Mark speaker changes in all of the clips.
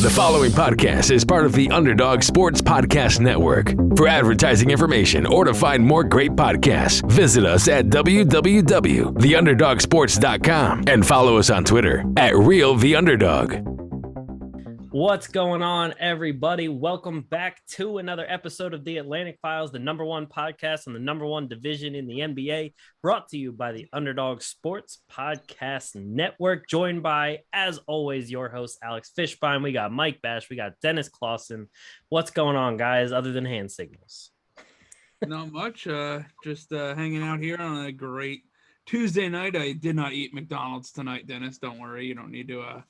Speaker 1: The following podcast is part of the Underdog Sports Podcast Network. For advertising information or to find more great podcasts, visit us at www.theunderdogsports.com and follow us on Twitter at RealTheUnderdog.
Speaker 2: What's going on, everybody? Welcome back to another episode of The Atlantic Files, the number one podcast and the number one division in the NBA, brought to you by the Underdog Sports Podcast Network, joined by, as always, your host, Alex Fishbein. We got Mike Bash. We got Dennis Clausen. What's going on, guys, other than hand signals?
Speaker 3: Not much. Just hanging out here on a great Tuesday night. I did not eat McDonald's tonight, Dennis. Don't worry. You don't need to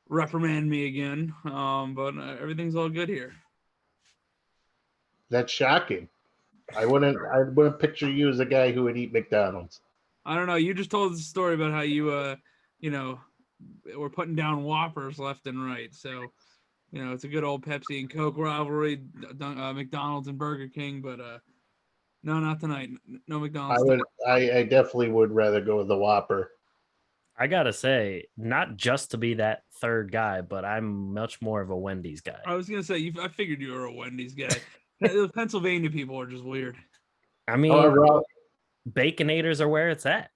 Speaker 3: reprimand me again, but everything's all good here.
Speaker 4: That's shocking. I wouldn't picture you as a guy who would eat McDonald's.
Speaker 3: I don't know. You just told us a story about how you, were putting down Whoppers left and right. So, it's a good old Pepsi and Coke rivalry, McDonald's and Burger King, but no, not tonight. No McDonald's.
Speaker 4: I definitely would rather go with the Whopper.
Speaker 2: I gotta say, not just to be that third guy, but I'm much more of a Wendy's guy.
Speaker 3: I was gonna say, I figured you were a Wendy's guy. Those Pennsylvania people are just weird.
Speaker 2: I mean, Baconators are where it's at.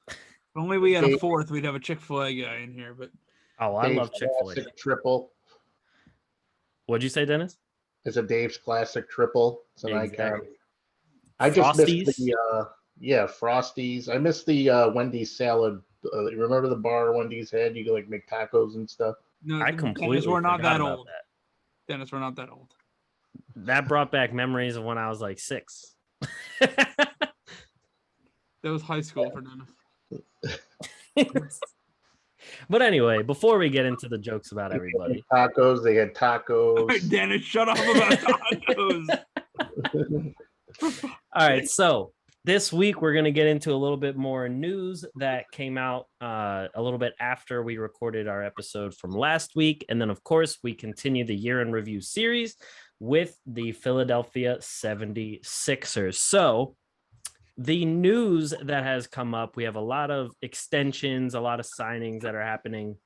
Speaker 3: If only we had a fourth, we'd have a Chick-fil-A guy in here. But
Speaker 2: I love Chick-fil-A.
Speaker 4: Triple.
Speaker 2: What'd you say, Dennis?
Speaker 4: It's a Dave's Classic Triple. It's an icon. I
Speaker 2: just
Speaker 4: missed the Frosties. I missed the Wendy's salad. Remember the bar Wendy's had? You could like make tacos and stuff.
Speaker 3: No,
Speaker 2: I completely
Speaker 3: Dennis, we're not that old.
Speaker 2: That.
Speaker 3: Dennis, we're not that old.
Speaker 2: That brought back memories of when I was like 6.
Speaker 3: That was high school for Dennis.
Speaker 2: But anyway, before we get into the jokes about everybody.
Speaker 4: Tacos, they had tacos.
Speaker 3: All right, Dennis, shut up about tacos.
Speaker 2: All right, so this week we're going to get into a little bit more news that came out a little bit after we recorded our episode from last week. And then, of course, we continue the year in review series with the Philadelphia 76ers. So the news that has come up, we have a lot of extensions, a lot of signings that are happening.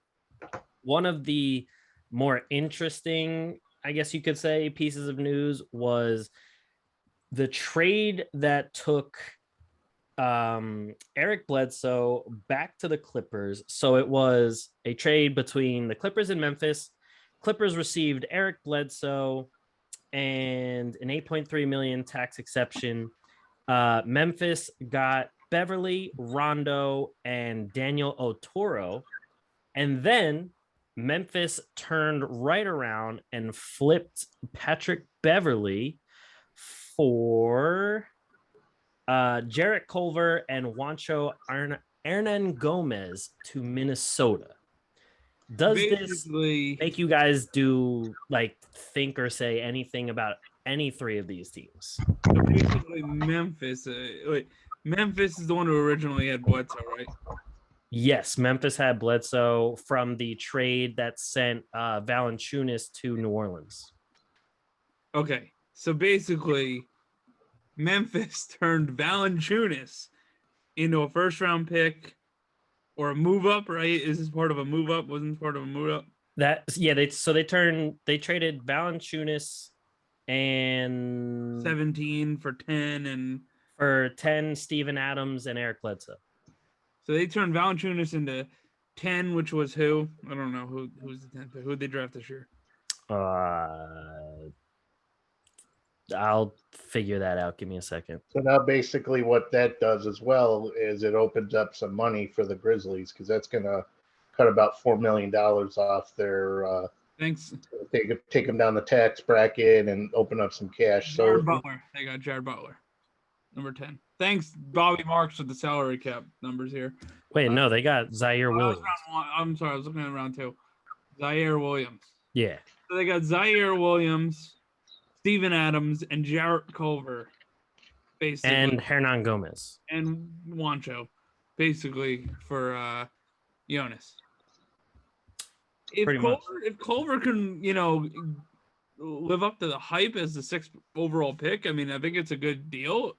Speaker 2: One of the more interesting, I guess you could say, pieces of news was the trade that took Eric Bledsoe back to the Clippers. So it was a trade between the Clippers and Memphis. Clippers received Eric Bledsoe and an $8.3 million tax exception. Memphis got Beverly, Rondo, and Daniel Oturu. And then Memphis turned right around and flipped Patrick Beverly for Jarrett Culver and Juancho Hernan Gomez to Minnesota. Does this make you guys think or say anything about any three of these teams?
Speaker 3: So basically, Memphis. Memphis is the one who originally had Bledsoe, right?
Speaker 2: Yes, Memphis had Bledsoe from the trade that sent Valanciunas to New Orleans.
Speaker 3: Okay, so basically, Memphis turned Valanciunas into a first-round pick or a move-up, right? Is this part of a move-up? Wasn't this part of a move-up?
Speaker 2: They traded Valanciunas and
Speaker 3: 17 for 10 and
Speaker 2: for 10 Steven Adams and Eric Bledsoe.
Speaker 3: So they turned Valanciunas into 10, which was who? I don't know who's the 10th pick. Who did they draft this year?
Speaker 2: I'll figure that out. Give me a second.
Speaker 4: So now basically what that does as well is it opens up some money for the Grizzlies because that's going to cut about $4 million off their
Speaker 3: Thanks.
Speaker 4: Take them down the tax bracket and open up some cash.
Speaker 3: Jared Butler. They got Jared Butler, number 10. Thanks, Bobby Marks, with the salary cap numbers here.
Speaker 2: Wait, no, they got Zaire Williams.
Speaker 3: I'm sorry, I was looking at round 2. Zaire Williams.
Speaker 2: Yeah.
Speaker 3: So they got Zaire Williams, Steven Adams, and Jarrett Culver, basically.
Speaker 2: And Hernan Gomez.
Speaker 3: And Juancho, basically, for Jonas. If Culver can, live up to the hype as the 6th overall pick, I mean, I think it's a good deal,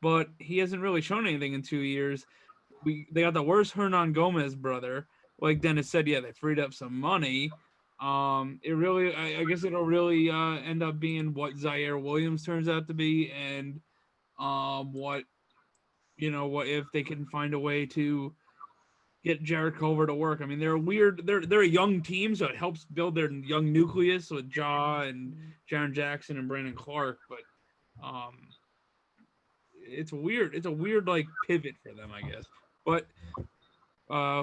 Speaker 3: but he hasn't really shown anything in 2 years. They got the worst Hernan Gomez brother, like Dennis said, yeah, they freed up some money. It really, I guess it'll really end up being what Zaire Williams turns out to be, and what if they can find a way to get Jared Culver to work. I mean, they're a young team, so it helps build their young nucleus with Ja and Jaren Jackson and Brandon Clark. But it's weird. It's a weird like pivot for them, I guess. But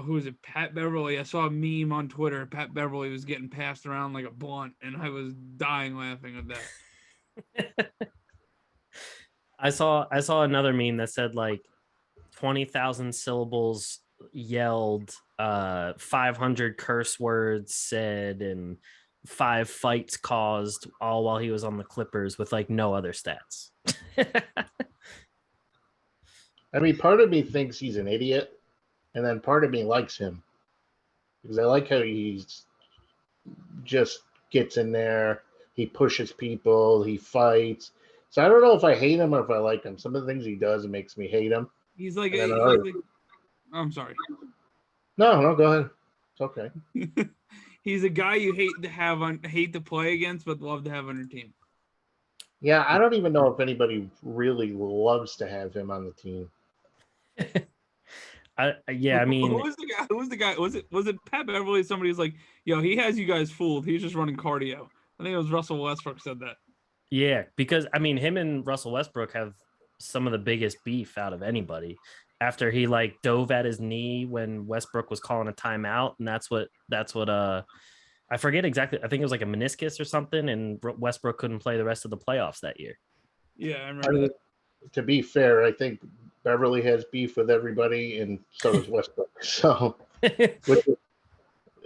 Speaker 3: who is it? Pat Beverly. I saw a meme on Twitter. Pat Beverly was getting passed around like a blunt, and I was dying laughing at that.
Speaker 2: I saw another meme that said like 20,000 syllables yelled, 500 curse words said, and 5 fights caused, all while he was on the Clippers with like no other stats.
Speaker 4: I mean, part of me thinks he's an idiot, and then part of me likes him because I like how he's just gets in there, he pushes people, he fights. So I don't know if I hate him or if I like him. Some of the things he does, it makes me hate him.
Speaker 3: He's like, I'm sorry.
Speaker 4: No, go ahead. It's okay.
Speaker 3: He's a guy you hate to play against, but love to have on your team.
Speaker 4: Yeah, I don't even know if anybody really loves to have him on the team.
Speaker 2: I mean,
Speaker 3: who was the guy? Was it Pat Beverly? Somebody was like, "Yo, he has you guys fooled. He's just running cardio." I think it was Russell Westbrook said that.
Speaker 2: Yeah, because I mean, him and Russell Westbrook have some of the biggest beef out of anybody. After he like dove at his knee when Westbrook was calling a timeout, and that's what I forget exactly. I think it was like a meniscus or something, and Westbrook couldn't play the rest of the playoffs that year.
Speaker 3: Yeah, I remember that.
Speaker 4: To be fair, I think Beverly has beef with everybody, and so does Westbrook. So,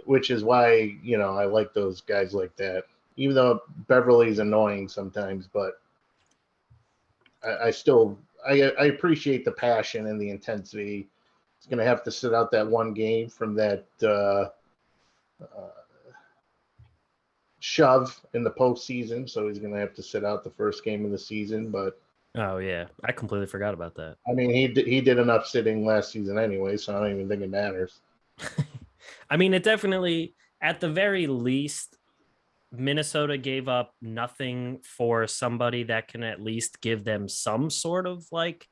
Speaker 4: which is why I like those guys like that. Even though Beverly's annoying sometimes, but I still appreciate the passion and the intensity. He's going to have to sit out that one game from that shove in the postseason, so he's going to have to sit out the first game of the season. But
Speaker 2: oh yeah, I completely forgot about that.
Speaker 4: I mean, he did enough sitting last season anyway, so I don't even think it matters.
Speaker 2: I mean, it definitely, at the very least, Minnesota gave up nothing for somebody that can at least give them some sort of like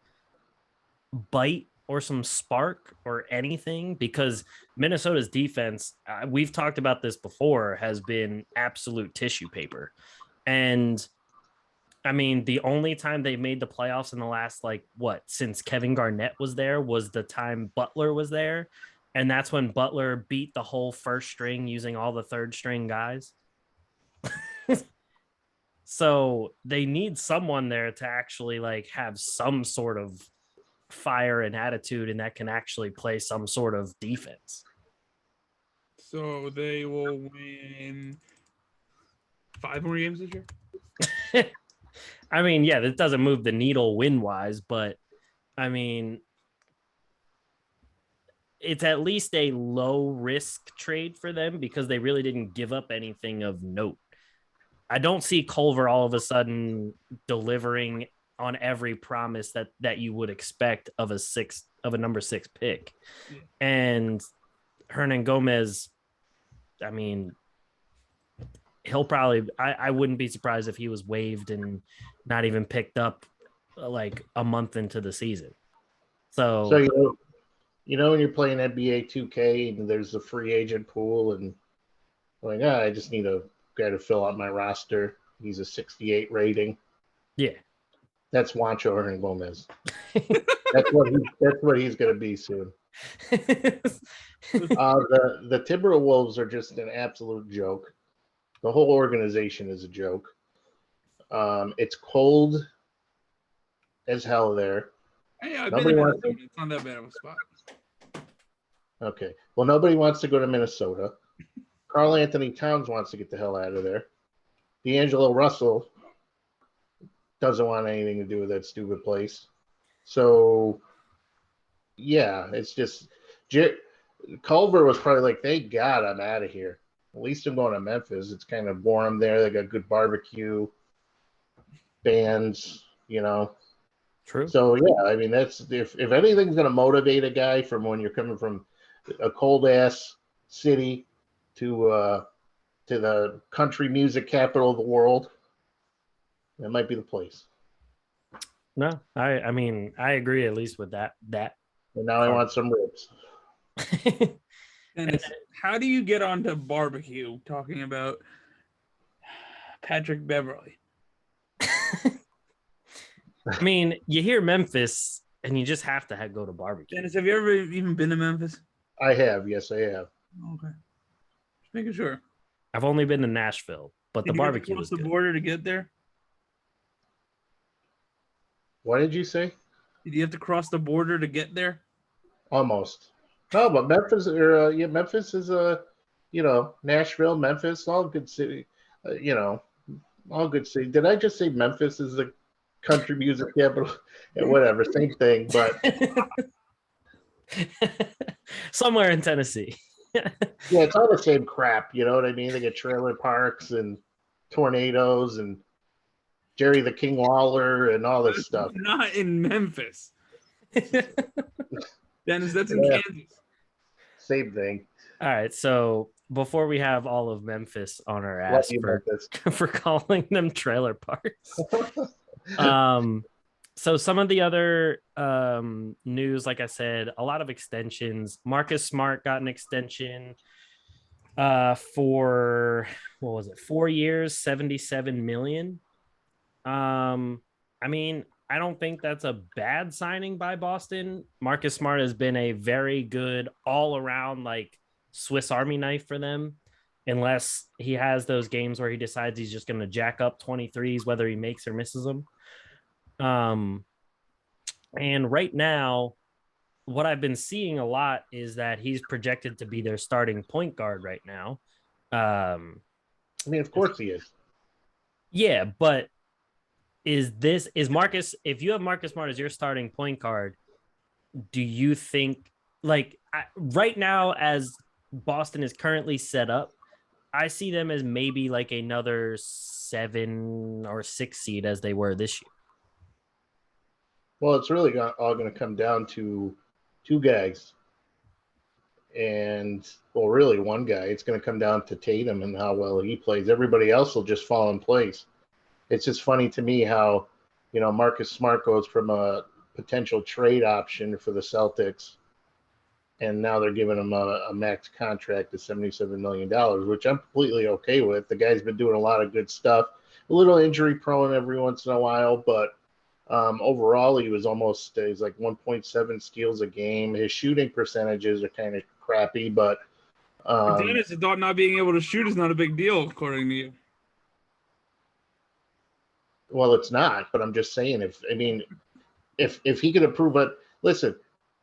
Speaker 2: bite or some spark or anything, because Minnesota's defense, we've talked about this before, has been absolute tissue paper. And I mean, the only time they made the playoffs in the last, since Kevin Garnett was there, was the time Butler was there. And that's when Butler beat the whole first string using all the third string guys. So they need someone there to actually have some sort of fire and attitude, and that can actually play some sort of defense.
Speaker 3: So they will win 5 more games this year?
Speaker 2: I mean, yeah, that doesn't move the needle win-wise, but I mean, it's at least a low-risk trade for them because they really didn't give up anything of note. I don't see Culver all of a sudden delivering on every promise that you would expect of a number 6 pick.
Speaker 3: Yeah.
Speaker 2: And Hernan Gomez, I mean, he'll probably, I wouldn't be surprised if he was waived and not even picked up like a month into the season. So when you're playing NBA 2K and there's a free agent pool and I just need a guy to fill out my roster. He's a 68 rating. Yeah. That's Juancho Hernan Gomez. That's what he's going to be soon. The Timberwolves are just an absolute joke. The whole organization is a joke. It's cold as hell there.
Speaker 3: Hey, I've been there. It's not that bad of a spot.
Speaker 4: Okay. Well, nobody wants to go to Minnesota. Karl Anthony Towns wants to get the hell out of there. D'Angelo Russell doesn't want anything to do with that stupid place. So, yeah, it's just Culver was probably like, thank God I'm out of here. At least I'm going to Memphis. It's kind of warm there. They got good barbecue, bands, True. So, yeah, I mean, that's if anything's going to motivate a guy from when you're coming from a cold-ass city to the country music capital of the world, that might be the place.
Speaker 2: No, I mean, I agree at least with that.
Speaker 4: And now I want some ribs.
Speaker 3: And how do you get onto barbecue talking about Patrick Beverly?
Speaker 2: I mean, you hear Memphis and you just have to go to barbecue.
Speaker 3: Dennis, have you ever even been to Memphis?
Speaker 4: I have. Yes, I have.
Speaker 3: Okay. Just making sure.
Speaker 2: I've only been to Nashville, but the barbecue
Speaker 3: was
Speaker 2: was
Speaker 3: the
Speaker 2: good.
Speaker 3: border to get there.
Speaker 4: What did you say?
Speaker 3: Did you have to cross the border to get there?
Speaker 4: Almost. No, but Memphis, Memphis is Nashville, Memphis, all good city. All good city. Did I just say Memphis is the country music capital? Yeah, whatever, same thing. But
Speaker 2: somewhere in Tennessee.
Speaker 4: yeah, it's all the same crap. You know what I mean? They get trailer parks and tornadoes and Jerry the King Lawler and all this stuff.
Speaker 3: Not in Memphis. Dennis, that's in Kansas.
Speaker 4: Same thing.
Speaker 2: All right, so before we have all of Memphis on our ass for calling them trailer parks, so some of the other news, like I said, a lot of extensions. Marcus Smart got an extension for 4 years, $77 million. I mean, I don't think that's a bad signing by Boston. Marcus Smart has been a very good all-around like Swiss Army knife for them, unless he has those games where he decides he's just going to jack up 23s, whether he makes or misses them. And right now, what I've been seeing a lot is that he's projected to be their starting point guard right now.
Speaker 4: I mean, of course he is.
Speaker 2: Yeah, but is Marcus, if you have Marcus Smart as your starting point guard, do you think right now as Boston is currently set up, I see them as maybe like another 7 or 6 seed as they were this year?
Speaker 4: Well, it's really all going to come down to 2 guys. And, well, really one guy. It's going to come down to Tatum and how well he plays. Everybody else will just fall in place. It's just funny to me how, Marcus Smart goes from a potential trade option for the Celtics, and now they're giving him a max contract of $77 million, which I'm completely okay with. The guy's been doing a lot of good stuff, a little injury prone every once in a while, but overall he's like 1.7 steals a game. His shooting percentages are kind of crappy, but
Speaker 3: Dennis thought not being able to shoot is not a big deal, according to you.
Speaker 4: Well, it's not, but I'm just saying if he could improve it, listen,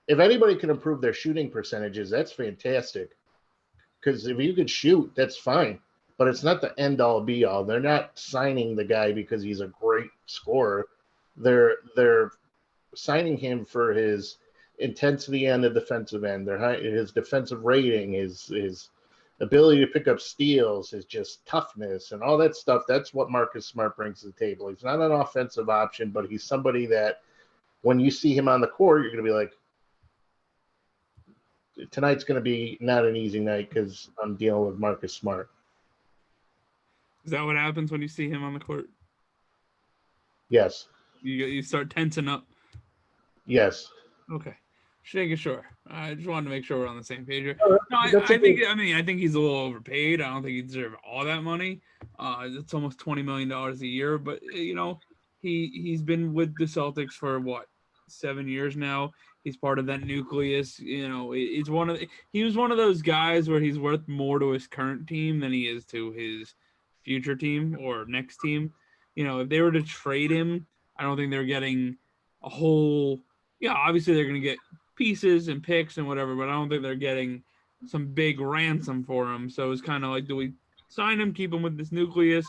Speaker 4: if anybody can improve their shooting percentages, that's fantastic. Because if you could shoot, that's fine. But it's not the end all be all. They're not signing the guy because he's a great scorer. They're signing him for his intensity on the defensive end, his defensive rating, his ability to pick up steals, his just toughness and all that stuff. That's what Marcus Smart brings to the table. He's not an offensive option, but he's somebody that when you see him on the court, you're going to be like, tonight's going to be not an easy night because I'm dealing with Marcus Smart.
Speaker 3: Is that what happens when you see him on the court?
Speaker 4: Yes.
Speaker 3: You start tensing up?
Speaker 4: Yes.
Speaker 3: Okay. Just making sure. I just wanted to make sure we're on the same page here.
Speaker 4: No,
Speaker 3: I think he's a little overpaid. I don't think he deserves all that money. It's almost $20 million a year, but he's been with the Celtics for 7 years now. He's part of that nucleus. He was one of those guys where he's worth more to his current team than he is to his future team or next team. If they were to trade him, I don't think they're getting a whole. Yeah, obviously they're going to get pieces and picks and whatever, but I don't think they're getting some big ransom for him. So it's kind of like, do we sign him, keep him with this nucleus,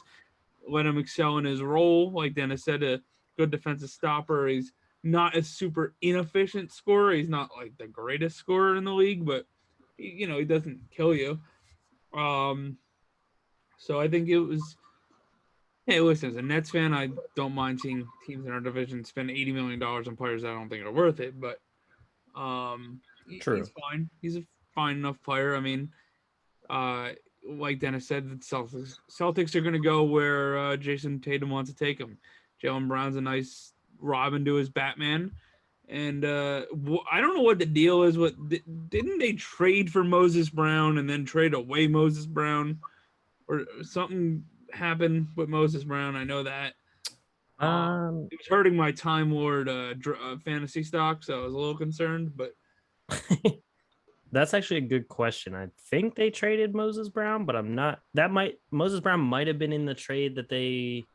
Speaker 3: let him excel in his role? Like Dennis said, a good defensive stopper. He's not a super inefficient scorer. He's not like the greatest scorer in the league, but he doesn't kill you. So I think it was. Hey, listen, as a Nets fan, I don't mind seeing teams in our division spend $80 million on players that I don't think are worth it, but
Speaker 2: True.
Speaker 3: he's fine. He's a fine enough player. I mean, like Dennis said, the Celtics are going to go where Jason Tatum wants to take them. Jaylen Brown's a nice Robin to his Batman. And I don't know what the deal is. Didn't they trade for Moses Brown and then trade away Moses Brown? Or something happened with Moses Brown. I know that. It was hurting my Time Lord fantasy stock, so I was a little concerned. But
Speaker 2: that's actually a good question. I think they traded Moses Brown, but I'm not. Moses Brown might have been in the trade that they.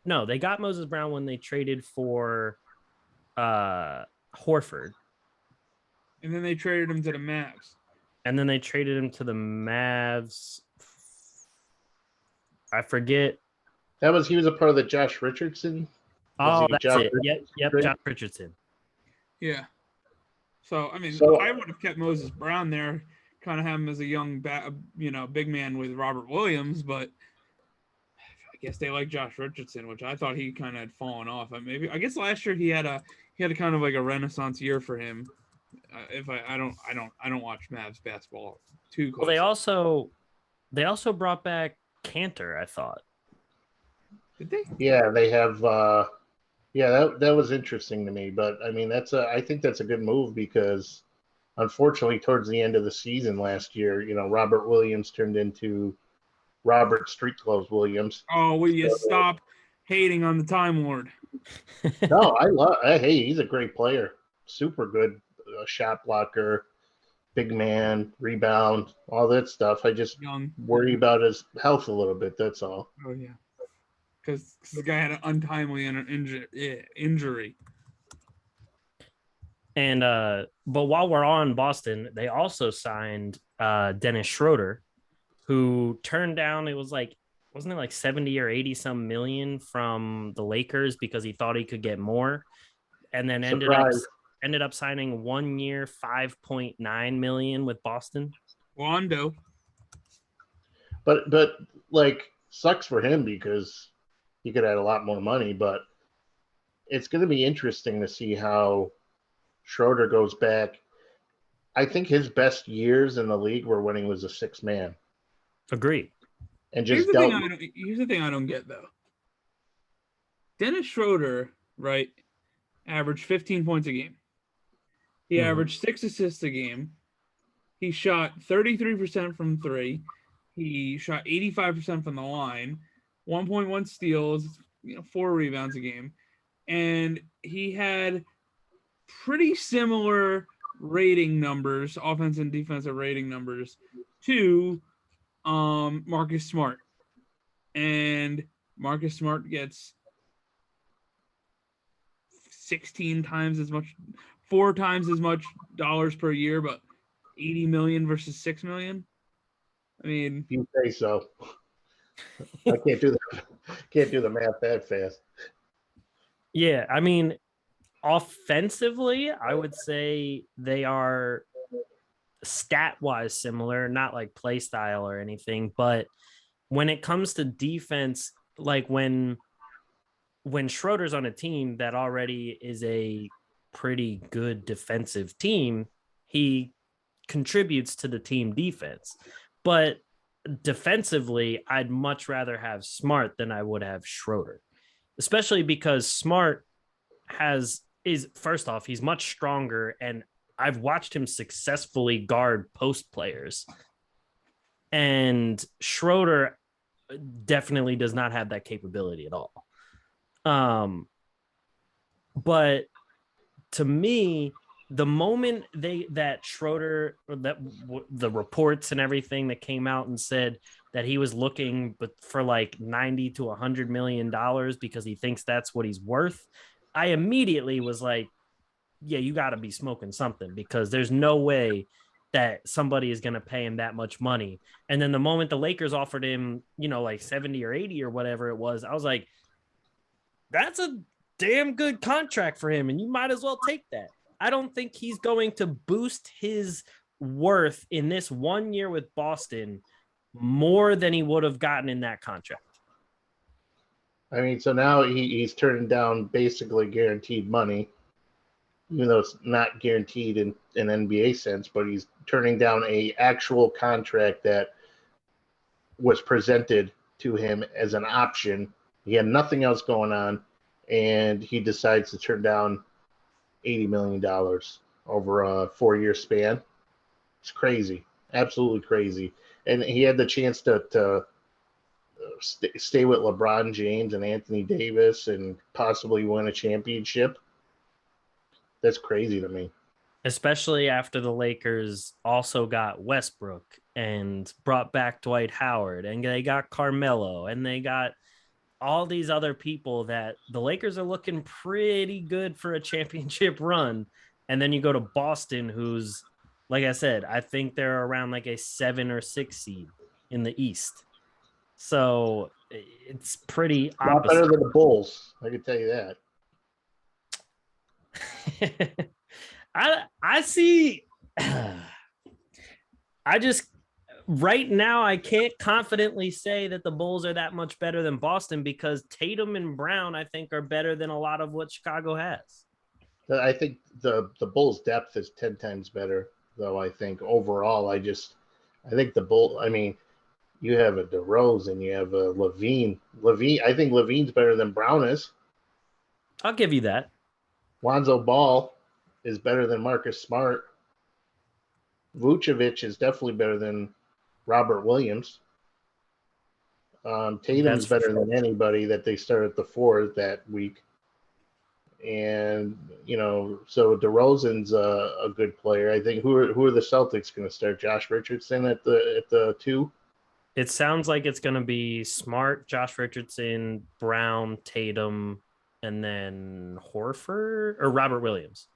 Speaker 2: No, they got Moses Brown when they traded for Horford.
Speaker 3: And then they traded him to the Mavs.
Speaker 2: I forget.
Speaker 4: He was a part of the Josh Richardson.
Speaker 2: Oh, that's it. Yep, Josh Richardson.
Speaker 3: Yeah. So I mean, I would have kept Moses Brown there, kind of have him as a young, big man with Robert Williams, but I guess they like Josh Richardson, which I thought he kind of had fallen off. I guess last year he had a kind of like a renaissance year for him. If I don't watch Mavs basketball too closely.
Speaker 2: Well, they also brought back Cantor, I thought.
Speaker 3: Did they?
Speaker 4: Yeah, they have. That was interesting to me, but I mean, I think that's a good move because, unfortunately, towards the end of the season last year, Robert Williams turned into Robert Street Clothes Williams.
Speaker 3: Oh, will you stop hating on the Time Lord?
Speaker 4: No, hey, he's a great player, super good shot blocker, big man, rebound, all that stuff. I just worry about his health a little bit. That's all.
Speaker 3: Oh yeah. Because the guy had an untimely injury.
Speaker 2: And but while we're on Boston, they also signed Dennis Schroder, who turned down, wasn't it like 70 or 80 some million from the Lakers because he thought he could get more, and then ended up signing 1 year, $5.9 million with Boston.
Speaker 3: Wando.
Speaker 4: But sucks for him because he could add a lot more money, but it's going to be interesting to see how Schroder goes back. I think his best years in the league were when he was a sixth man.
Speaker 2: Agreed.
Speaker 3: And just here's the thing I don't get, though. Dennis Schroder, right, averaged 15 points a game. He averaged 6 assists a game. He shot 33% from three. He shot 85% from the line. 1.1 steals, 4 rebounds a game. And he had pretty similar rating numbers, offensive and defensive rating numbers, to Marcus Smart. And Marcus Smart gets 16 times as much, 4 times as much dollars per year, but 80 million versus 6 million. I mean,
Speaker 4: you say so. I can't do the math that fast.
Speaker 2: Yeah, I mean, offensively, I would say they are stat-wise similar, not like play style or anything, but when it comes to defense, like when Schroeder's on a team that already is a pretty good defensive team, he contributes to the team defense. But defensively, I'd much rather have Smart than I would have Schroeder, especially because Smart first off, he's much stronger, and I've watched him successfully guard post players. And Schroeder definitely does not have that capability at all. But to me, the moment the reports and everything that came out and said that he was looking for like $90 to $100 million because he thinks that's what he's worth, I immediately was like, yeah, you got to be smoking something, because there's no way that somebody is going to pay him that much money. And then the moment the Lakers offered him, like 70 or 80 or whatever it was, I was like, that's a damn good contract for him, and you might as well take that. I don't think he's going to boost his worth in this 1 year with Boston more than he would have gotten in that contract.
Speaker 4: I mean, so now he's turning down basically guaranteed money, even though it's not guaranteed in an NBA sense, but he's turning down a actual contract that was presented to him as an option. He had nothing else going on, and he decides to turn down $80 million over a 4-year span. It's crazy, absolutely crazy. And he had the chance to stay with LeBron James and Anthony Davis and possibly win a championship. That's crazy to me.
Speaker 2: Especially after the Lakers also got Westbrook and brought back Dwight Howard, and they got Carmelo, and they got all these other people that the Lakers are looking pretty good for a championship run. And then you go to Boston, who's, like I said, I think they're around like a 7 or 6 seed in the East. So it's pretty
Speaker 4: A lot better than the Bulls, I can tell you that.
Speaker 2: I see. I just right now I can't confidently say that the Bulls are that much better than Boston because Tatum and Brown I think are better than a lot of what Chicago has.
Speaker 4: I think the Bulls' depth is 10 times better, though. I think overall, I think the Bull. I mean, you have a DeRozan, you have a Levine. I think Levine's better than Brown is.
Speaker 2: I'll give you that.
Speaker 4: Lonzo Ball is better than Marcus Smart. Vucevic is definitely better than Robert Williams. Tatum's better than anybody that they started the 4 that week. And, so DeRozan's a good player. I think who are the Celtics going to start? Josh Richardson at the 2?
Speaker 2: It sounds like it's going to be Smart, Josh Richardson, Brown, Tatum, and then Horford or Robert Williams.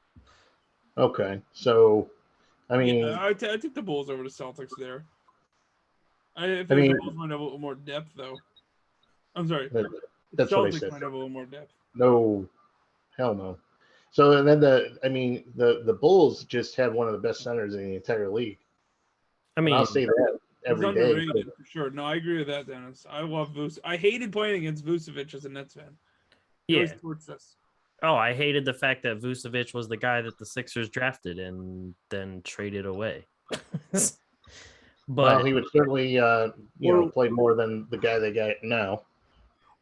Speaker 4: Okay. So, I mean,
Speaker 3: I take the Bulls over the Celtics there. I think the Bulls might have a little more depth, though. I'm sorry.
Speaker 4: That's
Speaker 3: Celtics
Speaker 4: what I said.
Speaker 3: might have a little more depth.
Speaker 4: No, hell no. So, and then the Bulls just have one of the best centers in the entire league.
Speaker 2: I mean,
Speaker 4: I'll say that every day.
Speaker 3: For sure. No, I agree with that, Dennis. I love Vucevic. I hated playing against Vucevic as a Nets fan.
Speaker 2: Yeah.
Speaker 3: Us.
Speaker 2: Oh, I hated the fact that Vucevic was the guy that the Sixers drafted and then traded away. But
Speaker 4: well, he would certainly, play more than the guy they got now.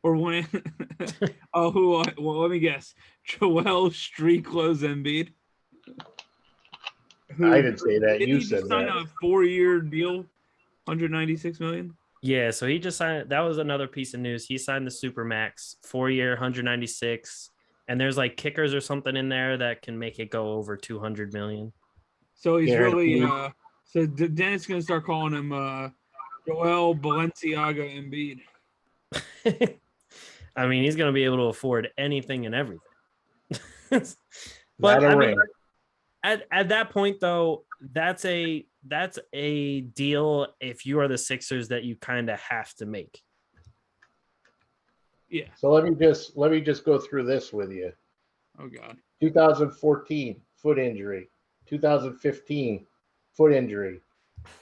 Speaker 3: Or when, let me guess. Joel Streetclothes Embiid.
Speaker 4: I didn't say that. You said that.
Speaker 3: Sign a 4-year deal, $196 million.
Speaker 2: Yeah, so he just signed. That was another piece of news. He signed the Supermax, 4-year, 196, and there's like kickers or something in there that can make it go over 200 million.
Speaker 3: So he's really. So Dennis is gonna start calling him Joel Balenciaga Embiid.
Speaker 2: I mean, he's going to be able to afford anything and everything. But I mean, at that point, though, that's a deal if you are the Sixers that you kind of have to make.
Speaker 3: Yeah.
Speaker 4: So let me just go through this with you.
Speaker 3: Oh God.
Speaker 4: 2014 foot injury. 2015 foot injury.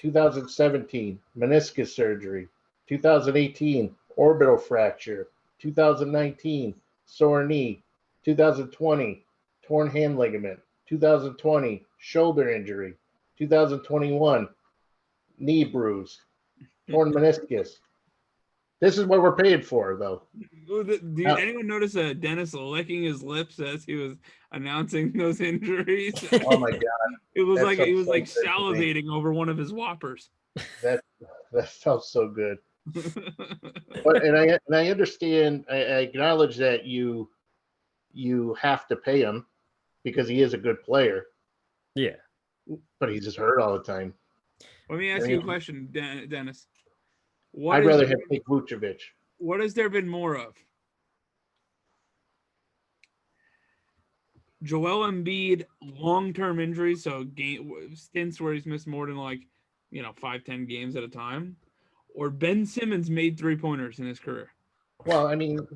Speaker 4: 2017 meniscus surgery. 2018 orbital fracture. 2019 sore knee. 2020 torn hand ligament. 2020 shoulder injury. 2021 knee bruise. Torn meniscus. This is what we're paid for, though.
Speaker 3: Did anyone notice Dennis licking his lips as he was announcing those injuries?
Speaker 4: Oh my God!
Speaker 3: It was like he was like salivating over one of his Whoppers.
Speaker 4: That felt so good. But I understand. I acknowledge that you have to pay him because he is a good player.
Speaker 2: Yeah,
Speaker 4: but he's just hurt all the time.
Speaker 3: Let me ask you a question, Dennis.
Speaker 4: I'd rather have take Vucevic.
Speaker 3: What has there been more of? Joel Embiid long-term injuries, so stints where he's missed more than 5-10 games at a time, or Ben Simmons made 3-pointers in his career?
Speaker 4: Well, I mean,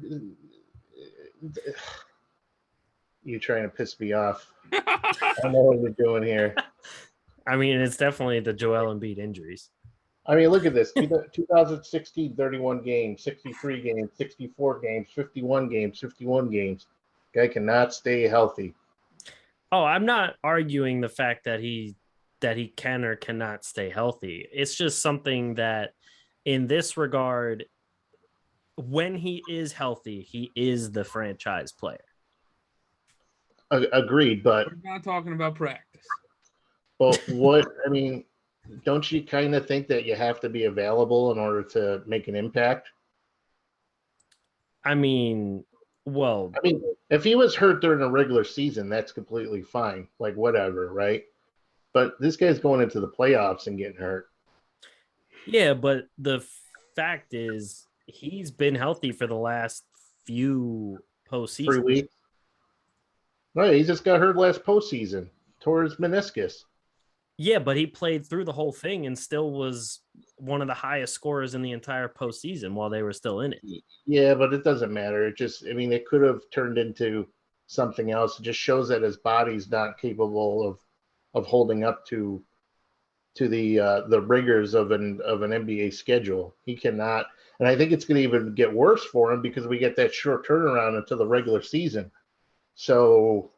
Speaker 4: you trying to piss me off. I know what you're doing here.
Speaker 2: I mean, it's definitely the Joel Embiid injuries.
Speaker 4: I mean, look at this. 2016, 31 games, 63 games, 64 games, 51 games, 51 games. Guy cannot stay healthy.
Speaker 2: Oh, I'm not arguing the fact that he can or cannot stay healthy. It's just something that in this regard, when he is healthy, he is the franchise player.
Speaker 4: Agreed, but
Speaker 3: We're not talking about practice.
Speaker 4: don't you kind of think that you have to be available in order to make an impact?
Speaker 2: I mean,
Speaker 4: if he was hurt during a regular season, that's completely fine. Like, whatever, right? But this guy's going into the playoffs and getting hurt.
Speaker 2: yeah, but the fact is he's been healthy for the last few postseasons.
Speaker 4: 3 weeks. Right, he just got hurt last postseason, tore his meniscus.
Speaker 2: Yeah, but he played through the whole thing and still was one of the highest scorers in the entire postseason while they were still in it.
Speaker 4: Yeah, but it doesn't matter. It could have turned into something else. It just shows that his body's not capable of holding up to the rigors of an NBA schedule. He cannot, and I think it's going to even get worse for him because we get that short turnaround until the regular season. So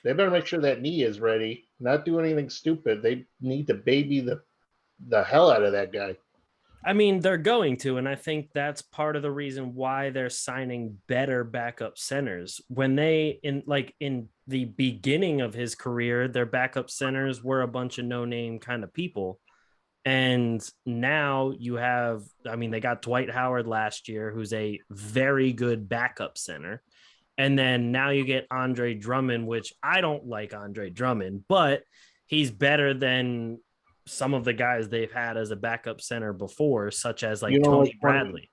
Speaker 4: they better make sure that knee is ready. Not do anything stupid. They need to baby the hell out of that guy.
Speaker 2: I mean, they're going to, and I think that's part of the reason why they're signing better backup centers. When they in the beginning of his career, their backup centers were a bunch of no-name kind of people. And now you have, they got Dwight Howard last year, who's a very good backup center. And then now you get Andre Drummond, which I don't like Andre Drummond, but he's better than some of the guys they've had as a backup center before, such as Tony Bradley.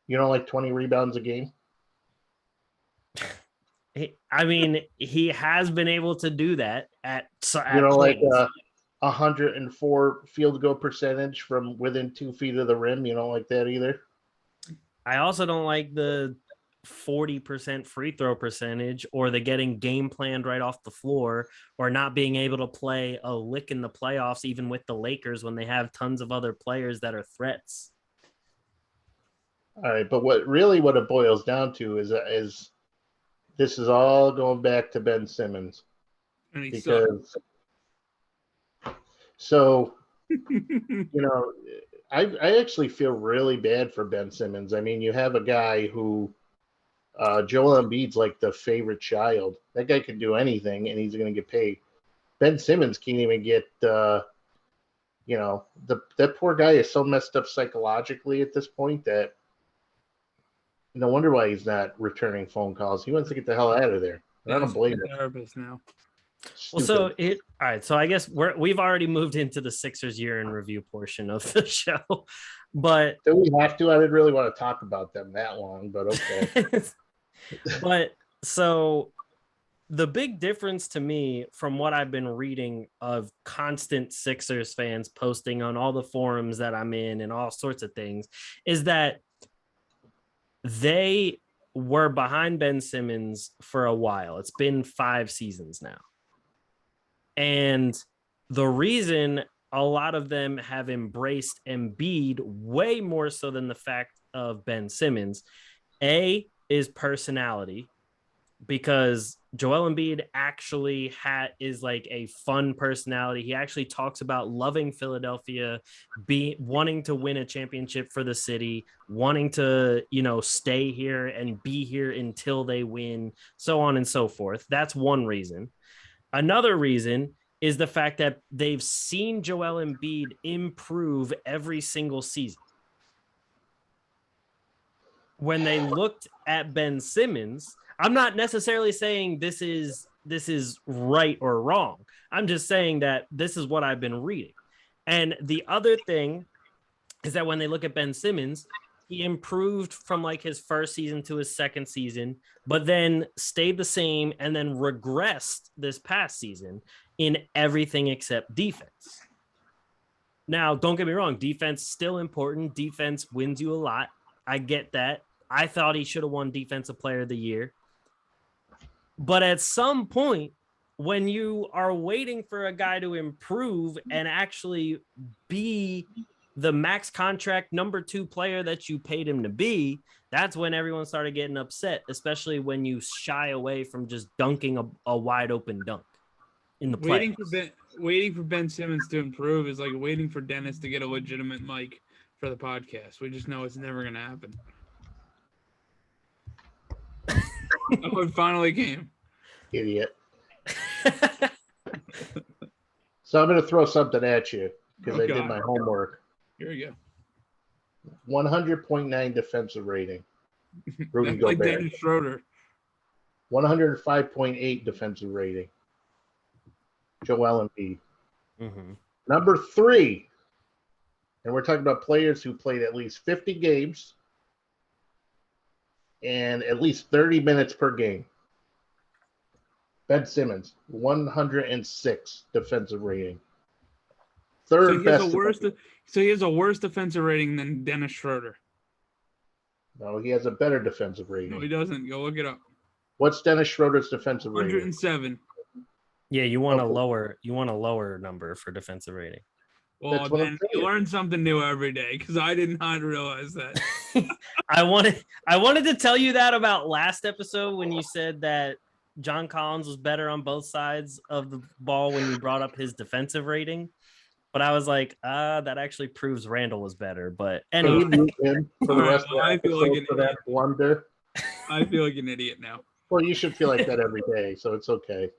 Speaker 4: You don't like 20 rebounds a game?
Speaker 2: He has been able to do that at
Speaker 4: 104 field goal percentage from within 2 feet of the rim. You don't like that either?
Speaker 2: I also don't like the 40% free throw percentage, or the getting game planned right off the floor, or not being able to play a lick in the playoffs, even with the Lakers when they have tons of other players that are threats.
Speaker 4: All right, but what it boils down to is this is all going back to Ben Simmons. Because I actually feel really bad for Ben Simmons. You have a guy who Joel Embiid's like the favorite child. That guy can do anything, and he's going to get paid. Ben Simmons can't even get, that poor guy is so messed up psychologically at this point that no wonder why he's not returning phone calls. He wants to get the hell out of there. I don't blame him.
Speaker 3: Therapist now.
Speaker 2: Well, all right. So I guess we've already moved into the Sixers year in review portion of the show, but
Speaker 4: do we have to? I didn't really want to talk about them that long, but okay.
Speaker 2: But so the big difference to me from what I've been reading of constant Sixers fans posting on all the forums that I'm in and all sorts of things is that they were behind Ben Simmons for a while. It's been 5 seasons now. And the reason a lot of them have embraced Embiid way more so than the fact of Ben Simmons, is personality, because Joel Embiid actually is like a fun personality. He actually talks about loving Philadelphia, wanting to win a championship for the city, wanting to, stay here and be here until they win, so on and so forth. That's one reason. Another reason is the fact that they've seen Joel Embiid improve every single season. When they looked at Ben Simmons, I'm not necessarily saying this is right or wrong. I'm just saying that this is what I've been reading. And the other thing is that when they look at Ben Simmons, he improved from his first season to his second season, but then stayed the same and then regressed this past season in everything except defense. Now, don't get me wrong, defense is still important. Defense wins you a lot. I get that. I thought he should have won Defensive Player of the Year. But at some point, when you are waiting for a guy to improve and actually be the max contract number 2 player that you paid him to be, that's when everyone started getting upset, especially when you shy away from just dunking a wide open dunk in the playoffs.
Speaker 3: Waiting for Ben Simmons to improve is like waiting for Dennis to get a legitimate mic for the podcast. We just know it's never going to happen. Oh, it finally came.
Speaker 4: Idiot. So I'm going to throw something at you because I did my homework.
Speaker 3: Here we go.
Speaker 4: 100.9 defensive rating. Rudy
Speaker 3: That's like
Speaker 4: Gobert.
Speaker 3: Dennis Schroder.
Speaker 4: 105.8 defensive rating. Joel Embiid.
Speaker 2: Mm-hmm.
Speaker 4: Number 3, and we're talking about players who played at least 50 games and at least 30 minutes per game. Ben Simmons, 106 defensive rating. Third best.
Speaker 3: So he has a worse defensive rating than Dennis Schroder.
Speaker 4: No, he has a better defensive rating.
Speaker 3: No, he doesn't. Go look it up.
Speaker 4: What's Dennis Schroeder's defensive rating?
Speaker 3: 107.
Speaker 2: Yeah, you want a lower number for defensive rating.
Speaker 3: Well, then you learn something new every day because I did not realize that.
Speaker 2: I wanted to tell you that about last episode when you said that John Collins was better on both sides of the ball when you brought up his defensive rating. But I was like, that actually proves Randall was better. But anyway,
Speaker 4: for the rest of the episode for that blunder.
Speaker 3: I feel like an idiot now.
Speaker 4: Well, you should feel like that every day, so it's okay.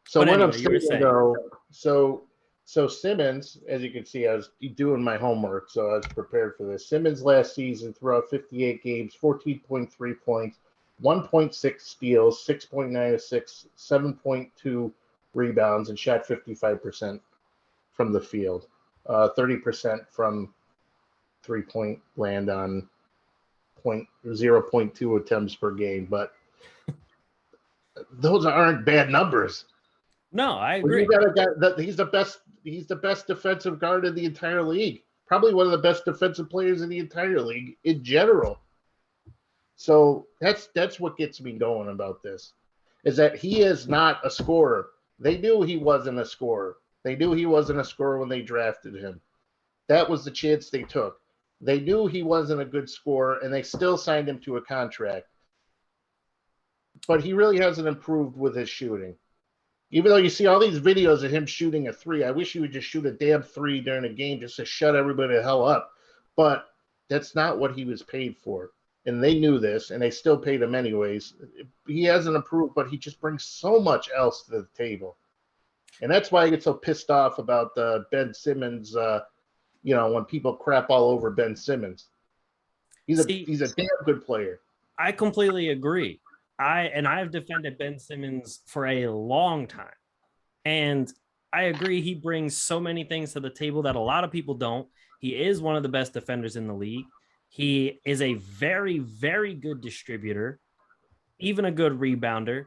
Speaker 4: So what anyway, I'm saying though, so Simmons, as you can see, I was doing my homework, so I was prepared for this. Simmons last season throughout 58 games, 14.3 points, 1.6 steals, 6.9 assists, 7.2 rebounds, and shot 55% from the field, 30% from three-point land on 0.2 attempts per game. But those aren't bad numbers.
Speaker 2: No, I agree.
Speaker 4: He's the best defensive guard in the entire league. Probably one of the best defensive players in the entire league in general. So that's what gets me going about this, is that he is not a scorer. They knew he wasn't a scorer. They knew he wasn't a scorer when they drafted him. That was the chance they took. They knew he wasn't a good scorer, and they still signed him to a contract. But he really hasn't improved with his shooting. Even though you see all these videos of him shooting a three, I wish he would just shoot a damn three during a game just to shut everybody the hell up. But that's not what he was paid for. And they knew this, and they still paid him anyways. He hasn't improved, but he just brings so much else to the table. And that's why I get so pissed off about Ben Simmons, when people crap all over Ben Simmons. He's a damn good player.
Speaker 2: I completely agree. I've defended Ben Simmons for a long time. And I agree he brings so many things to the table that a lot of people don't. He is one of the best defenders in the league. He is a very, very good distributor, even a good rebounder.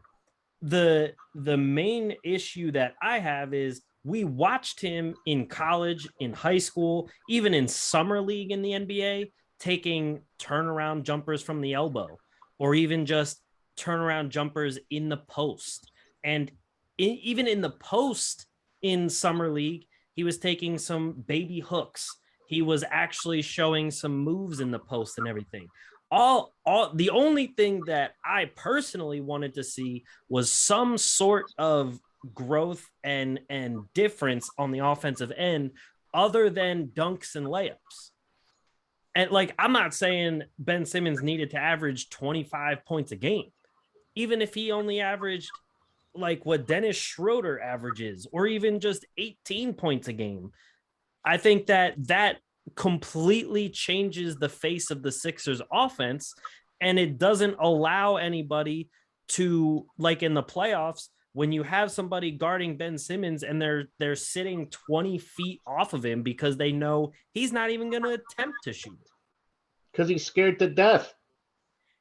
Speaker 2: The main issue that I have is we watched him in college, in high school, even in summer league in the NBA, taking turnaround jumpers from the elbow, or even just turnaround jumpers in the post. And even in the post in summer league, he was taking some baby hooks. He was actually showing some moves in the post and everything. The only thing that I personally wanted to see was some sort of growth and difference on the offensive end other than dunks and layups. And I'm not saying Ben Simmons needed to average 25 points a game. Even if he only averaged what Dennis Schroder averages, or even just 18 points a game, I think that completely changes the face of the Sixers offense, and it doesn't allow anybody to, in the playoffs, when you have somebody guarding Ben Simmons and they're sitting 20 feet off of him because they know he's not even going to attempt to shoot.
Speaker 4: Because he's scared to death.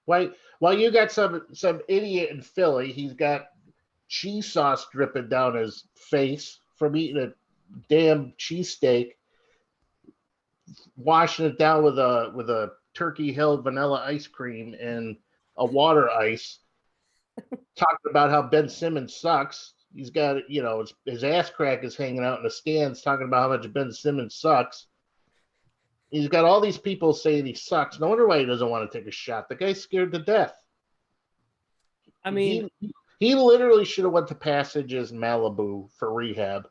Speaker 4: While you got some idiot in Philly, he's got cheese sauce dripping down his face from eating a damn cheesesteak, washing it down with a Turkey Hill vanilla ice cream and a water ice, talking about how Ben Simmons sucks. He's got, his ass crack is hanging out in the stands talking about how much Ben Simmons sucks. He's got all these people saying he sucks. No wonder why he doesn't want to take a shot. The guy's scared to death.
Speaker 2: I mean,
Speaker 4: he literally should have went to Passages Malibu for rehab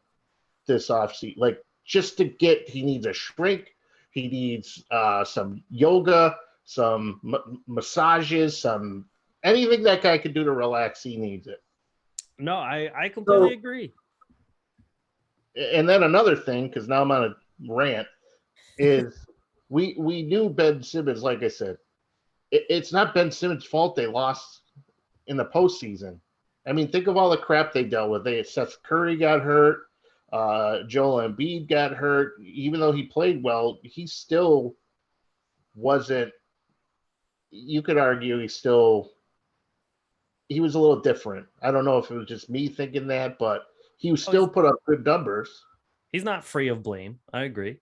Speaker 4: this offseason. just he needs a shrink. He needs some yoga, some massages, anything that guy could do to relax. He needs it.
Speaker 2: No, I completely agree.
Speaker 4: And then another thing, because now I'm on a rant, is we knew Ben Simmons, like I said. It's not Ben Simmons' fault they lost in the postseason. I mean, think of all the crap they dealt with. Seth Curry got hurt. Joel Embiid got hurt. Even though he played well, he still wasn't. You could argue he was a little different. I don't know if it was just me thinking that, but he still put up good numbers.
Speaker 2: He's not free of blame. I agree.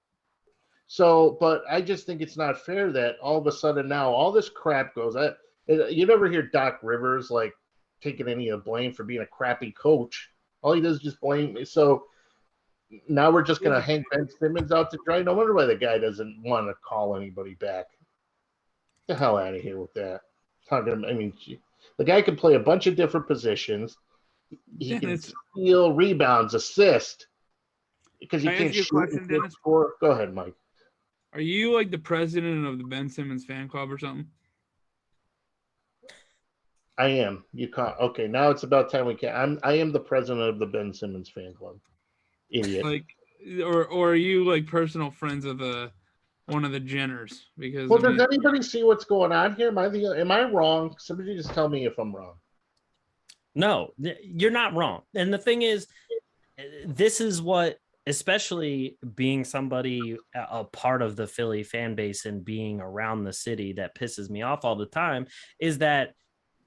Speaker 4: So, but I just think it's not fair that all of a sudden now all this crap goes. You never hear Doc Rivers like taking any of the blame for being a crappy coach. All he does is just blame me. So now we're just going to hang Ben Simmons out to dry. No wonder why the guy doesn't want to call anybody back. Get the hell out of here with that. The guy can play a bunch of different positions. He can steal, rebounds, assist. Because he can't shoot. Score. Go ahead, Mike.
Speaker 3: Are you like the president of the Ben Simmons fan club or something?
Speaker 4: I am. You can't. Okay, now it's about time we can. I am the president of the Ben Simmons fan club. Idiot.
Speaker 3: Like, or are you like personal friends of one of the Jenners? Because
Speaker 4: does anybody see what's going on here? Am I wrong? Somebody just tell me if I'm wrong.
Speaker 2: No, you're not wrong. And the thing is, this is what, especially being somebody a part of the Philly fan base and being around the city, that pisses me off all the time, is that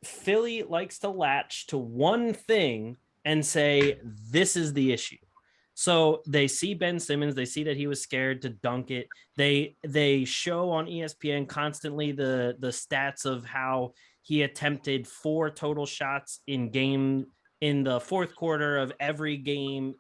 Speaker 2: Philly likes to latch to one thing and say, this is the issue. So they see Ben Simmons, they see that he was scared to dunk it. They show on ESPN constantly the stats of how he attempted 4 total shots in the fourth quarter of every game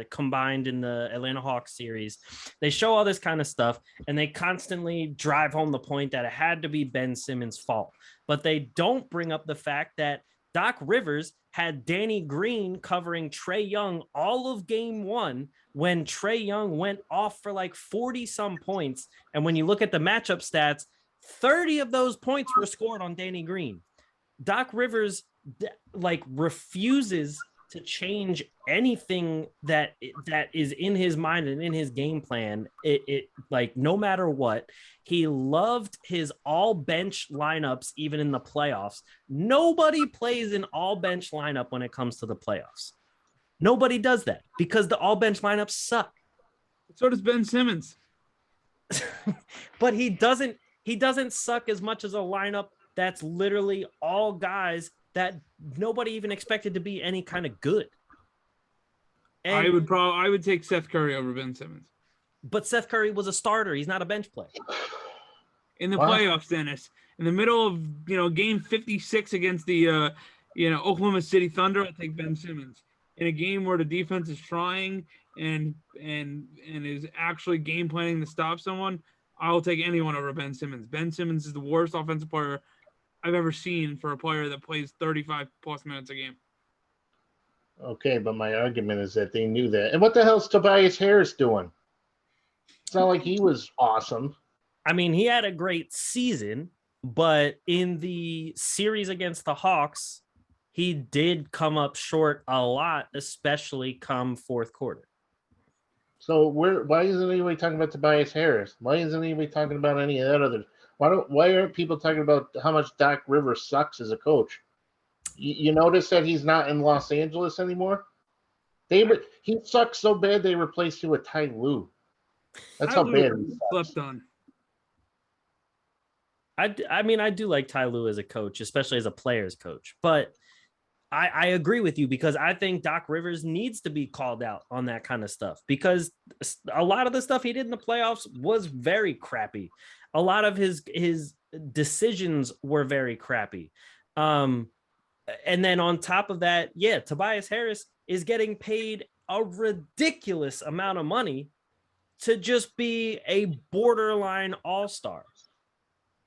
Speaker 2: combined in the Atlanta Hawks series. They show all this kind of stuff, and they constantly drive home the point that it had to be Ben Simmons' fault. But they don't bring up the fact that Doc Rivers had Danny Green covering Trae Young all of game 1 when Trae Young went off for like 40-some points. And when you look at the matchup stats, 30 of those points were scored on Danny Green. Doc Rivers refuses to change anything that is in his mind and in his game plan. It no matter what, he loved his all bench lineups. Even in the playoffs, nobody plays an all bench lineup when it comes to the playoffs. Nobody does that because the all bench lineups suck.
Speaker 3: So does Ben Simmons.
Speaker 2: But he doesn't suck as much as a lineup that's literally all guys that nobody even expected to be any kind of good. And
Speaker 3: I would take Seth Curry over Ben Simmons.
Speaker 2: But Seth Curry was a starter. He's not a bench player.
Speaker 3: In the playoffs, Dennis. In the middle of game 56 against the Oklahoma City Thunder, I take Ben Simmons. In a game where the defense is trying and is actually game planning to stop someone, I will take anyone over Ben Simmons. Ben Simmons is the worst offensive player I've ever seen for a player that plays 35 plus minutes a game.
Speaker 4: Okay, but my argument is that they knew that. And what the hell's Tobias Harris doing? It's not like he was awesome.
Speaker 2: I mean, he had a great season, but in the series against the Hawks, he did come up short a lot, especially come fourth quarter.
Speaker 4: So why isn't anybody talking about Tobias Harris? Why isn't anybody talking about any of that other? Why aren't people talking about how much Doc Rivers sucks as a coach? You notice that he's not in Los Angeles anymore? He sucks so bad they replaced him with Ty Lue. That's how bad he
Speaker 3: slept on.
Speaker 2: I mean, I do like Ty Lue as a coach, especially as a player's coach. But I agree with you because I think Doc Rivers needs to be called out on that kind of stuff because a lot of the stuff he did in the playoffs was very crappy. A lot of his decisions were very crappy. And then on top of that, Tobias Harris is getting paid a ridiculous amount of money to just be a borderline all-star.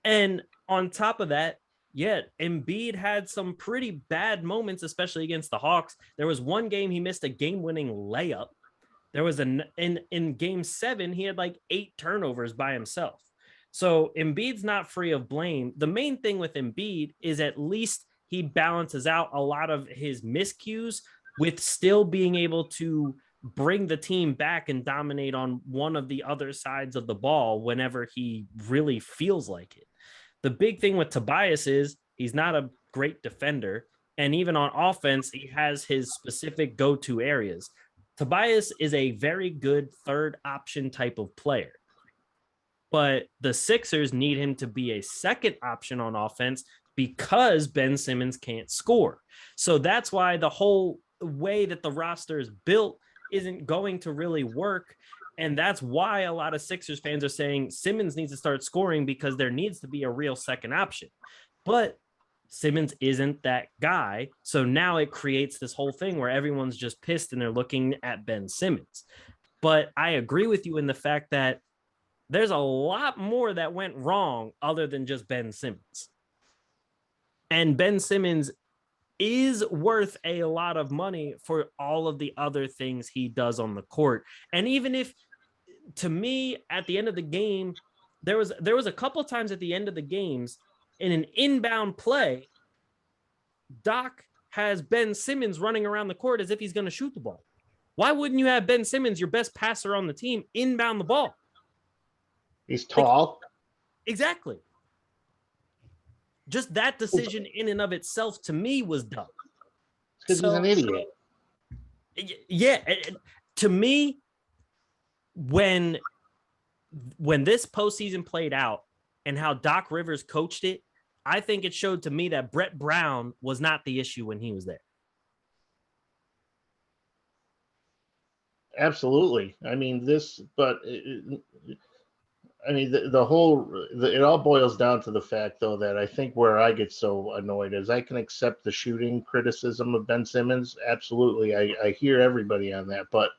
Speaker 2: And on top of that, Embiid had some pretty bad moments, especially against the Hawks. There was one game he missed a game-winning layup. There was in game 7, he had like 8 turnovers by himself. So Embiid's not free of blame. The main thing with Embiid is at least he balances out a lot of his miscues with still being able to bring the team back and dominate on one of the other sides of the ball whenever he really feels like it. The big thing with Tobias is he's not a great defender. And even on offense, he has his specific go-to areas. Tobias is a very good third option type of player. But the Sixers need him to be a second option on offense because Ben Simmons can't score. So that's why the whole way that the roster is built isn't going to really work. And that's why a lot of Sixers fans are saying Simmons needs to start scoring because there needs to be a real second option. But Simmons isn't that guy. So now it creates this whole thing where everyone's just pissed and they're looking at Ben Simmons. But I agree with you in the fact that there's a lot more that went wrong other than just Ben Simmons. And Ben Simmons is worth a lot of money for all of the other things he does on the court. And even if, to me, at the end of the game, there was a couple times at the end of the games in an inbound play, Doc has Ben Simmons running around the court as if he's going to shoot the ball. Why wouldn't you have Ben Simmons, your best passer on the team, inbound the ball?
Speaker 4: He's tall.
Speaker 2: Exactly. Just that decision in and of itself to me was dumb.
Speaker 4: Because he's an idiot.
Speaker 2: Yeah. To me, when this postseason played out and how Doc Rivers coached it, I think it showed to me that Brett Brown was not the issue when he was there.
Speaker 4: Absolutely. I mean, it all boils down to the fact, though, that I think where I get so annoyed is I can accept the shooting criticism of Ben Simmons. Absolutely. I hear everybody on that, but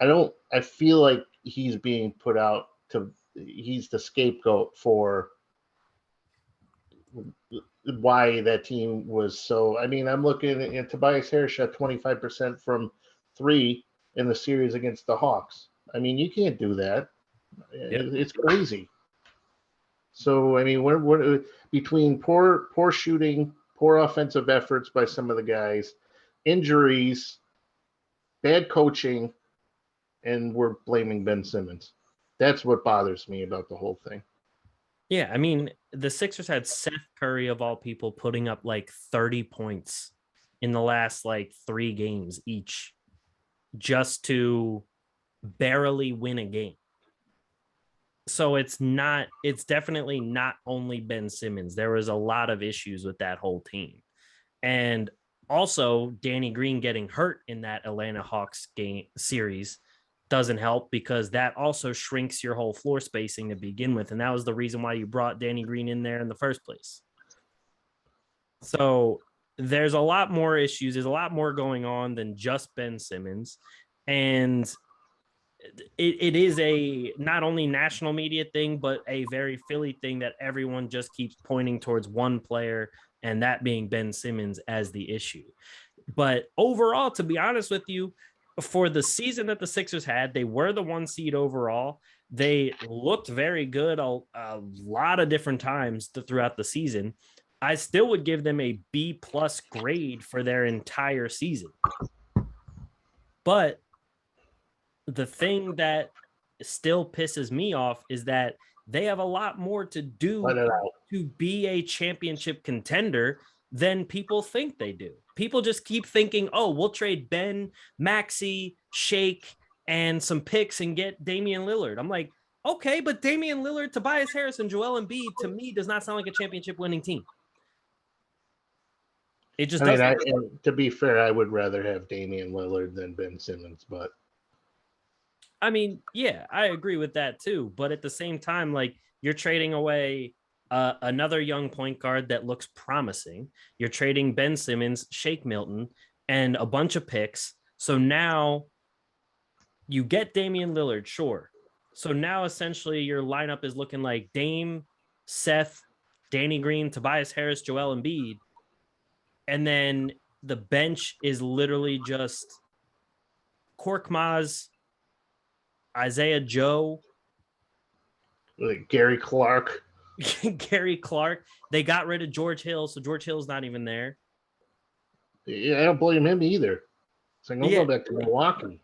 Speaker 4: I feel like he's being put out he's the scapegoat for why that team was so. I mean, I'm looking at Tobias Harris shot 25% from 3 in the series against the Hawks. I mean, you can't do that. Yep. It's crazy. So, I mean, we're between poor shooting, poor offensive efforts by some of the guys, injuries, bad coaching, and we're blaming Ben Simmons. That's what bothers me about the whole thing.
Speaker 2: Yeah, I mean, the Sixers had Seth Curry, of all people, putting up like 30 points in the last like 3 games each just to barely win a game. So it's definitely not only Ben Simmons. There was a lot of issues with that whole team. And also Danny Green getting hurt in that Atlanta Hawks game series doesn't help because that also shrinks your whole floor spacing to begin with. And that was the reason why you brought Danny Green in there in the first place. So there's a lot more issues. There's a lot more going on than just Ben Simmons. And it is a not only national media thing, but a very Philly thing that everyone just keeps pointing towards one player, and that being Ben Simmons as the issue. But overall, to be honest with you, for the season that the Sixers had, they were the 1 seed overall. They looked very good a lot of different times throughout the season. I still would give them a B+ grade for their entire season. But the thing that still pisses me off is that they have a lot more to do to be a championship contender than people think they do. People just keep thinking, oh, we'll trade Ben, Maxey, Shake, and some picks and get Damian Lillard. I'm like, okay, but Damian Lillard, Tobias Harris, and Joel Embiid, to me, does not sound like a championship winning team. It just doesn't.
Speaker 4: To be fair, I would rather have Damian Lillard than Ben Simmons, but
Speaker 2: I mean, yeah, I agree with that too. But at the same time, like, you're trading away another young point guard that looks promising. You're trading Ben Simmons, Shake Milton, and a bunch of picks. So now you get Damian Lillard, sure. So now essentially your lineup is looking like Dame, Seth, Danny Green, Tobias Harris, Joel Embiid. And then the bench is literally just Korkmaz, Isaiah Joe,
Speaker 4: Like Gary Clark.
Speaker 2: Gary Clark. They got rid of George Hill, so George Hill's not even there.
Speaker 4: Yeah, I don't blame him either. So I'm gonna
Speaker 2: Yeah.
Speaker 4: go back to Milwaukee.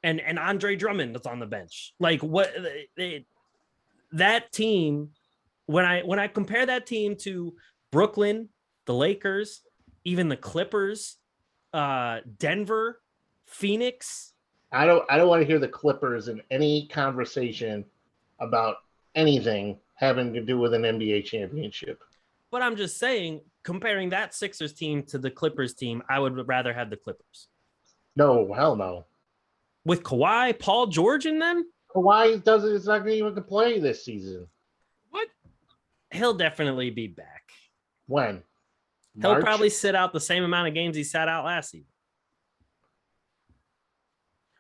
Speaker 2: And Andre Drummond that's on the bench. Like what that team, when I compare that team to Brooklyn, the Lakers, even the Clippers, Denver, Phoenix.
Speaker 4: I don't want to hear the Clippers in any conversation about anything having to do with an NBA championship.
Speaker 2: But I'm just saying, comparing that Sixers team to the Clippers team, I would rather have the Clippers.
Speaker 4: No, hell no.
Speaker 2: With Kawhi, Paul George in them?
Speaker 4: Kawhi doesn't. It's not going to even play this season.
Speaker 3: What?
Speaker 2: He'll definitely be back.
Speaker 4: When?
Speaker 2: He'll
Speaker 4: March?
Speaker 2: probably sit out the same amount of games he sat out last season.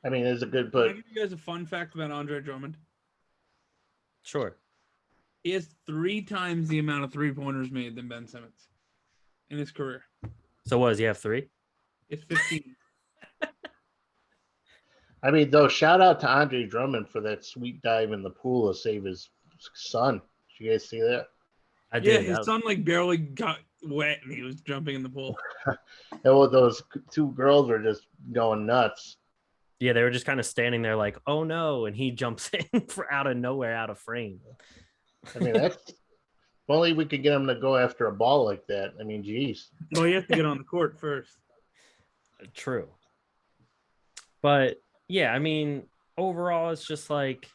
Speaker 4: I mean, it's a good,
Speaker 3: Can I
Speaker 4: but
Speaker 3: give you guys a fun fact about Andre Drummond?
Speaker 2: Sure.
Speaker 3: He has 3 times the amount of 3-pointers made than Ben Simmons in his career.
Speaker 2: So what, does he have 3?
Speaker 3: It's 15.
Speaker 4: I mean, though, shout out to Andre Drummond for that sweet dive in the pool to save his son. Did you guys see that?
Speaker 2: I
Speaker 3: Yeah,
Speaker 2: did.
Speaker 3: his son like barely got wet and he was jumping in the pool.
Speaker 4: And those 2 girls were just going nuts.
Speaker 2: Yeah, they were just kind of standing there like, oh no, and he jumps in for out of nowhere, out of frame.
Speaker 4: I mean, that's if only we could get him to go after a ball like that. I mean, geez.
Speaker 3: Well, you have to get on the court first.
Speaker 2: True. But yeah, I mean, overall, it's just like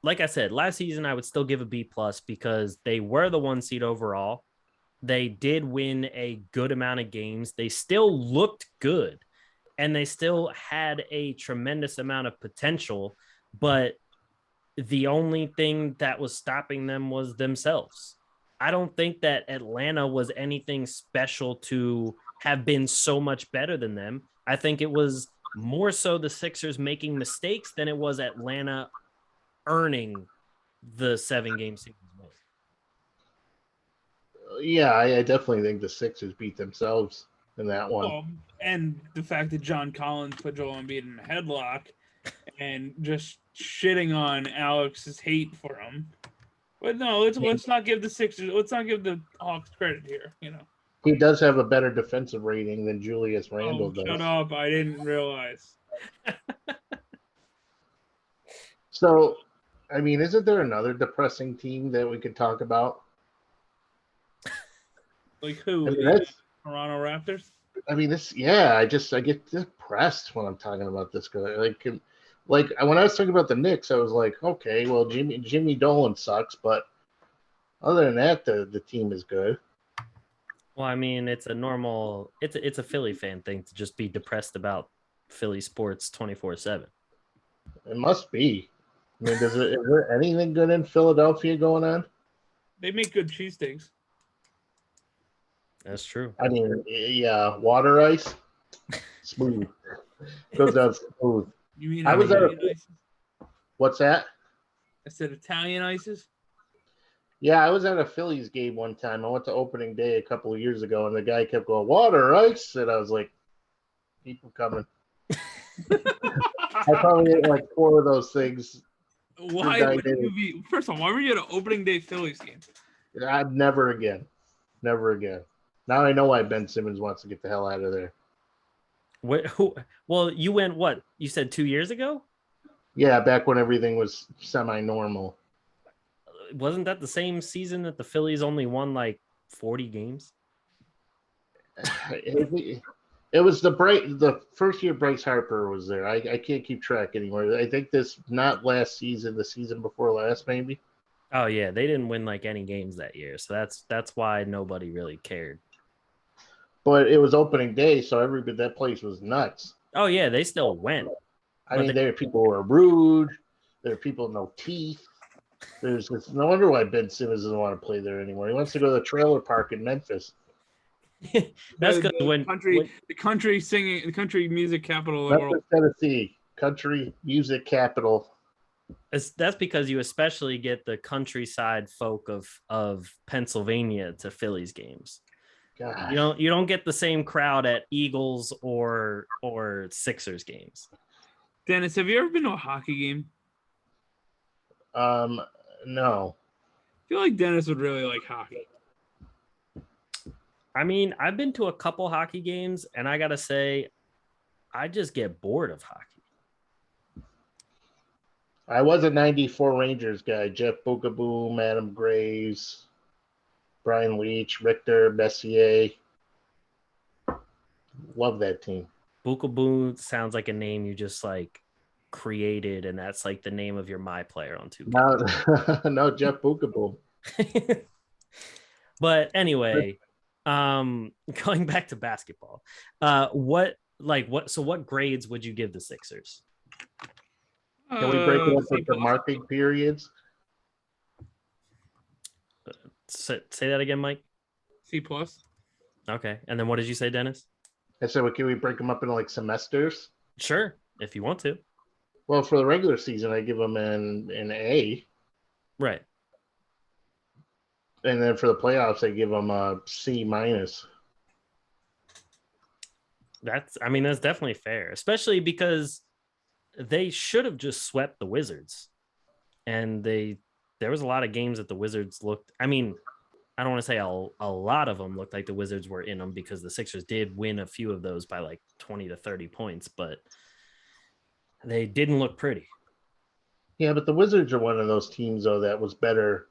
Speaker 2: I said, last season, I would still give a B+ because they were the 1 seed overall. They did win a good amount of games. They still looked good and they still had a tremendous amount of potential, but the only thing that was stopping them was themselves. I don't think that Atlanta was anything special to have been so much better than them. I think it was more so the Sixers making mistakes than it was Atlanta earning the 7-game season.
Speaker 4: Yeah, I definitely think the Sixers beat themselves in that one.
Speaker 3: Well, and the fact that John Collins put Joel Embiid in a headlock and just shitting on Alex's hate for him. But no, let's not give the Sixers, let's not give the Hawks credit here. You know,
Speaker 4: He does have a better defensive rating than Julius Randle does.
Speaker 3: Shut up! I didn't realize.
Speaker 4: So, I mean, isn't there another depressing team that we could talk about?
Speaker 3: Like who?
Speaker 4: I mean,
Speaker 3: The Toronto Raptors.
Speaker 4: I mean, I get depressed when I'm talking about this guy. Like when I was talking about the Knicks, I was like, okay, well, Jimmy Dolan sucks, but other than that, the team is good.
Speaker 2: Well, I mean, it's a Philly fan thing to just be depressed about Philly sports 24/7.
Speaker 4: It must be. I mean, is there anything good in Philadelphia going on?
Speaker 3: They make good cheesesteaks.
Speaker 2: That's true.
Speaker 4: I mean, yeah, water ice, smooth. Goes down smooth.
Speaker 3: You mean
Speaker 4: I was at
Speaker 3: Italian ices?
Speaker 4: What's that?
Speaker 3: I said Italian ices.
Speaker 4: Yeah, I was at a Phillies game one time. I went to opening day a couple of years ago, and the guy kept going, water ice, and I was like, keep them coming. I probably ate like 4 of those things.
Speaker 3: Why would you be? First of all, why were you at an opening day Phillies game?
Speaker 4: Never again. Never again. Now I know why Ben Simmons wants to get the hell out of there.
Speaker 2: Well, you went what? You said 2 years ago?
Speaker 4: Yeah, back when everything was semi-normal.
Speaker 2: Wasn't that the same season that the Phillies only won like 40 games?
Speaker 4: It was the first year Bryce Harper was there. I can't keep track anymore. I think not last season, the season before last, maybe.
Speaker 2: Oh yeah, they didn't win like any games that year, so that's why nobody really cared.
Speaker 4: But it was opening day, so that place was nuts.
Speaker 2: Oh yeah, they still went.
Speaker 4: I mean, there were people who were rude. There were people with no teeth. It's no wonder why Ben Simmons doesn't want to play there anymore. He wants to go to the trailer park in Memphis.
Speaker 2: That's because
Speaker 3: the country music capital of the world.
Speaker 4: Memphis, Tennessee, country music capital.
Speaker 2: That's because you especially get the countryside folk of Pennsylvania to Phillies games.
Speaker 4: God.
Speaker 2: You don't get the same crowd at Eagles or Sixers games.
Speaker 3: Dennis, have you ever been to a hockey game?
Speaker 4: No.
Speaker 3: I feel like Dennis would really like hockey.
Speaker 2: I mean, I've been to a couple hockey games, and I gotta say, I just get bored of hockey.
Speaker 4: I was a 94 Rangers guy. Jeff Bookaboo, Adam Graves, Brian Leach, Richter, Messier. Love that team.
Speaker 2: Bookaboo sounds like a name you just like created, and that's like the name of your My Player on 2K.
Speaker 4: No, Jeff Bookaboo.
Speaker 2: But anyway, going back to basketball, what grades would you give the Sixers?
Speaker 4: Can we break it up into marking periods?
Speaker 2: Say that again, Mike.
Speaker 3: C+.
Speaker 2: Okay, and then what did you say, Dennis?
Speaker 4: I said, can we break them up into like semesters?
Speaker 2: Sure, if you want to.
Speaker 4: Well, for the regular season, I give them an A.
Speaker 2: Right.
Speaker 4: And then for the playoffs, I give them a C-.
Speaker 2: That's definitely fair, especially because they should have just swept the Wizards. And there was a lot of games that the Wizards looked, I don't want to say a lot of them looked like the Wizards were in them, because the Sixers did win a few of those by like 20 to 30 points, but they didn't look pretty.
Speaker 4: Yeah, but the Wizards are one of those teams, though, that was better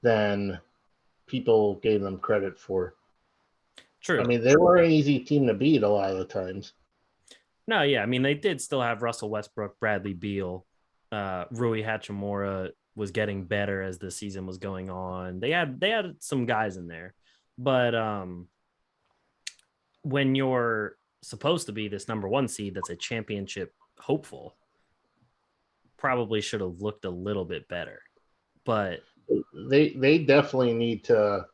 Speaker 4: than people gave them credit for.
Speaker 2: True.
Speaker 4: I mean, they were an easy team to beat a lot of the times.
Speaker 2: No, yeah. I mean, they did still have Russell Westbrook, Bradley Beal, Rui Hachimura was getting better as the season was going on. They had some guys in there, but when you're supposed to be this number one seed that's a championship hopeful, probably should have looked a little bit better. But
Speaker 4: they definitely need to.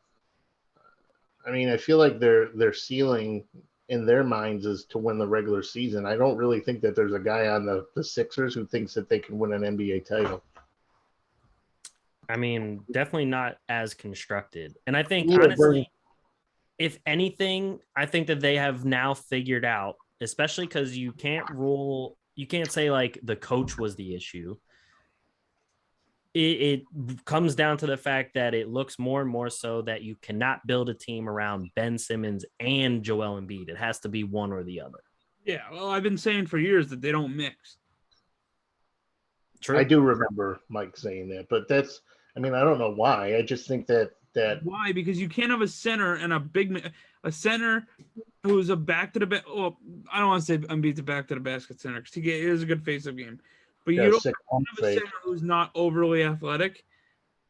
Speaker 4: I mean, I feel like their ceiling in their minds is to win the regular season. I don't really think that there's a guy on the Sixers who thinks that they can win an NBA title.
Speaker 2: I mean, definitely not as constructed. And I think, honestly, if anything, I think that they have now figured out, especially because you can't say like the coach was the issue. It comes down to the fact that it looks more and more so that you cannot build a team around Ben Simmons and Joel Embiid. It has to be one or the other.
Speaker 3: Yeah, well, I've been saying for years that they don't mix.
Speaker 2: True.
Speaker 4: I do remember Mike saying that, but I don't know why. I just think that
Speaker 3: why? Because you can't have a center and a center who's a back to the back. Well, I don't want to say Embiid's a back to the basket center because he is a good face-up game. But you don't have a center who's not overly athletic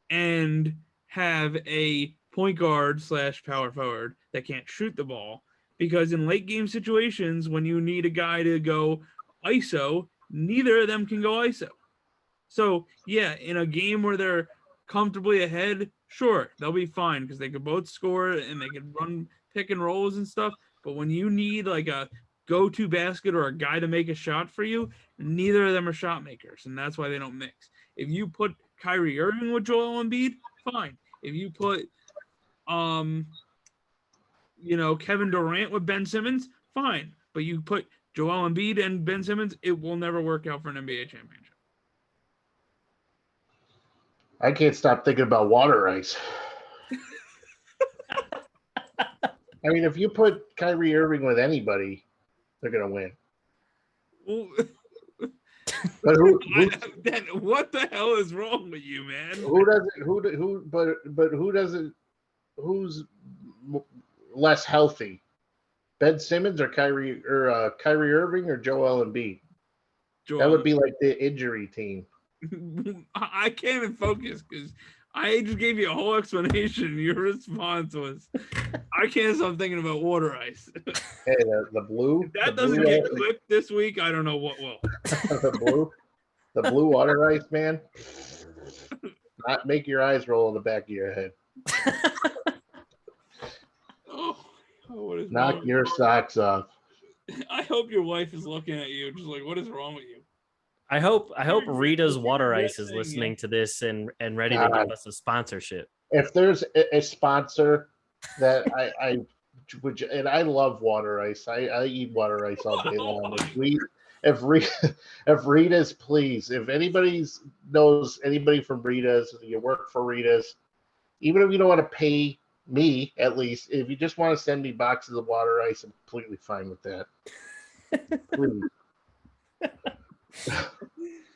Speaker 3: and have a point guard / power forward that can't shoot the ball. Because in late game situations, when you need a guy to go ISO, neither of them can go ISO. So, yeah, in a game where they're comfortably ahead, sure, they'll be fine because they could both score and they could run pick and rolls and stuff. But when you need like a go-to basket or a guy to make a shot for you, neither of them are shot makers, and that's why they don't mix. If you put Kyrie Irving with Joel Embiid, fine. If you put Kevin Durant with Ben Simmons, fine. But you put Joel Embiid and Ben Simmons, it will never work out for an NBA championship.
Speaker 4: I can't stop thinking about water ice. I mean, if you put Kyrie Irving with anybody, they're gonna win. But
Speaker 3: what the hell is wrong with you, man?
Speaker 4: Who's less healthy? Ben Simmons or Kyrie Irving or Joel Embiid? That would be like the injury team.
Speaker 3: I can't even focus because I just gave you a whole explanation. Your response was, I can't stop thinking about water ice.
Speaker 4: Hey, the blue.
Speaker 3: If that doesn't get clipped this week, I don't know what will.
Speaker 4: the blue water ice, man. Not make your eyes roll in the back of your head. Knock your socks off.
Speaker 3: I hope your wife is looking at you, just like, what is wrong with you?
Speaker 2: I hope Rita's Water Ice is listening to this and ready to give us a sponsorship.
Speaker 4: If there's a sponsor that I would, and I love water ice. I eat water ice all day long. if Rita's, please, if anybody knows anybody from Rita's, you work for Rita's, even if you don't want to pay me, at least, if you just want to send me boxes of water ice, I'm completely fine with that. Please.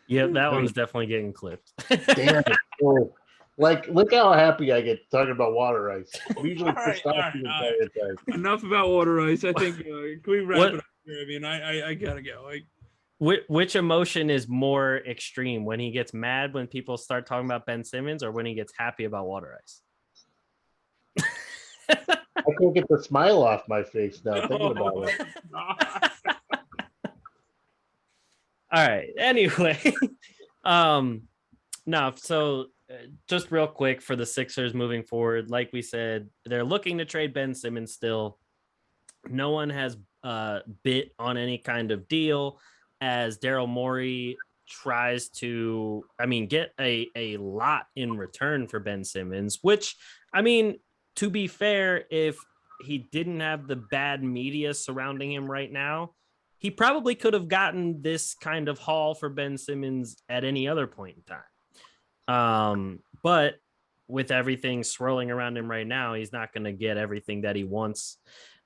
Speaker 2: Yeah, that one's definitely getting clipped.
Speaker 4: Damn it. Oh, like, look how happy I get talking about water ice. I'm usually
Speaker 3: All right,
Speaker 4: pissed off the entire time.
Speaker 3: Enough about water ice. I think can we wrap it up here? I mean, I gotta go.
Speaker 2: Which emotion is more extreme, when he gets mad when people start talking about Ben Simmons, or when he gets happy about water ice?
Speaker 4: I can't get the smile off my face now thinking about it.
Speaker 2: All right. Anyway, no. So just real quick for the Sixers moving forward, like we said, they're looking to trade Ben Simmons still. No one has bit on any kind of deal, as Daryl Morey tries to, get a lot in return for Ben Simmons, which, to be fair, if he didn't have the bad media surrounding him right now, he probably could have gotten this kind of haul for Ben Simmons at any other point in time. But with everything swirling around him right now, he's not going to get everything that he wants.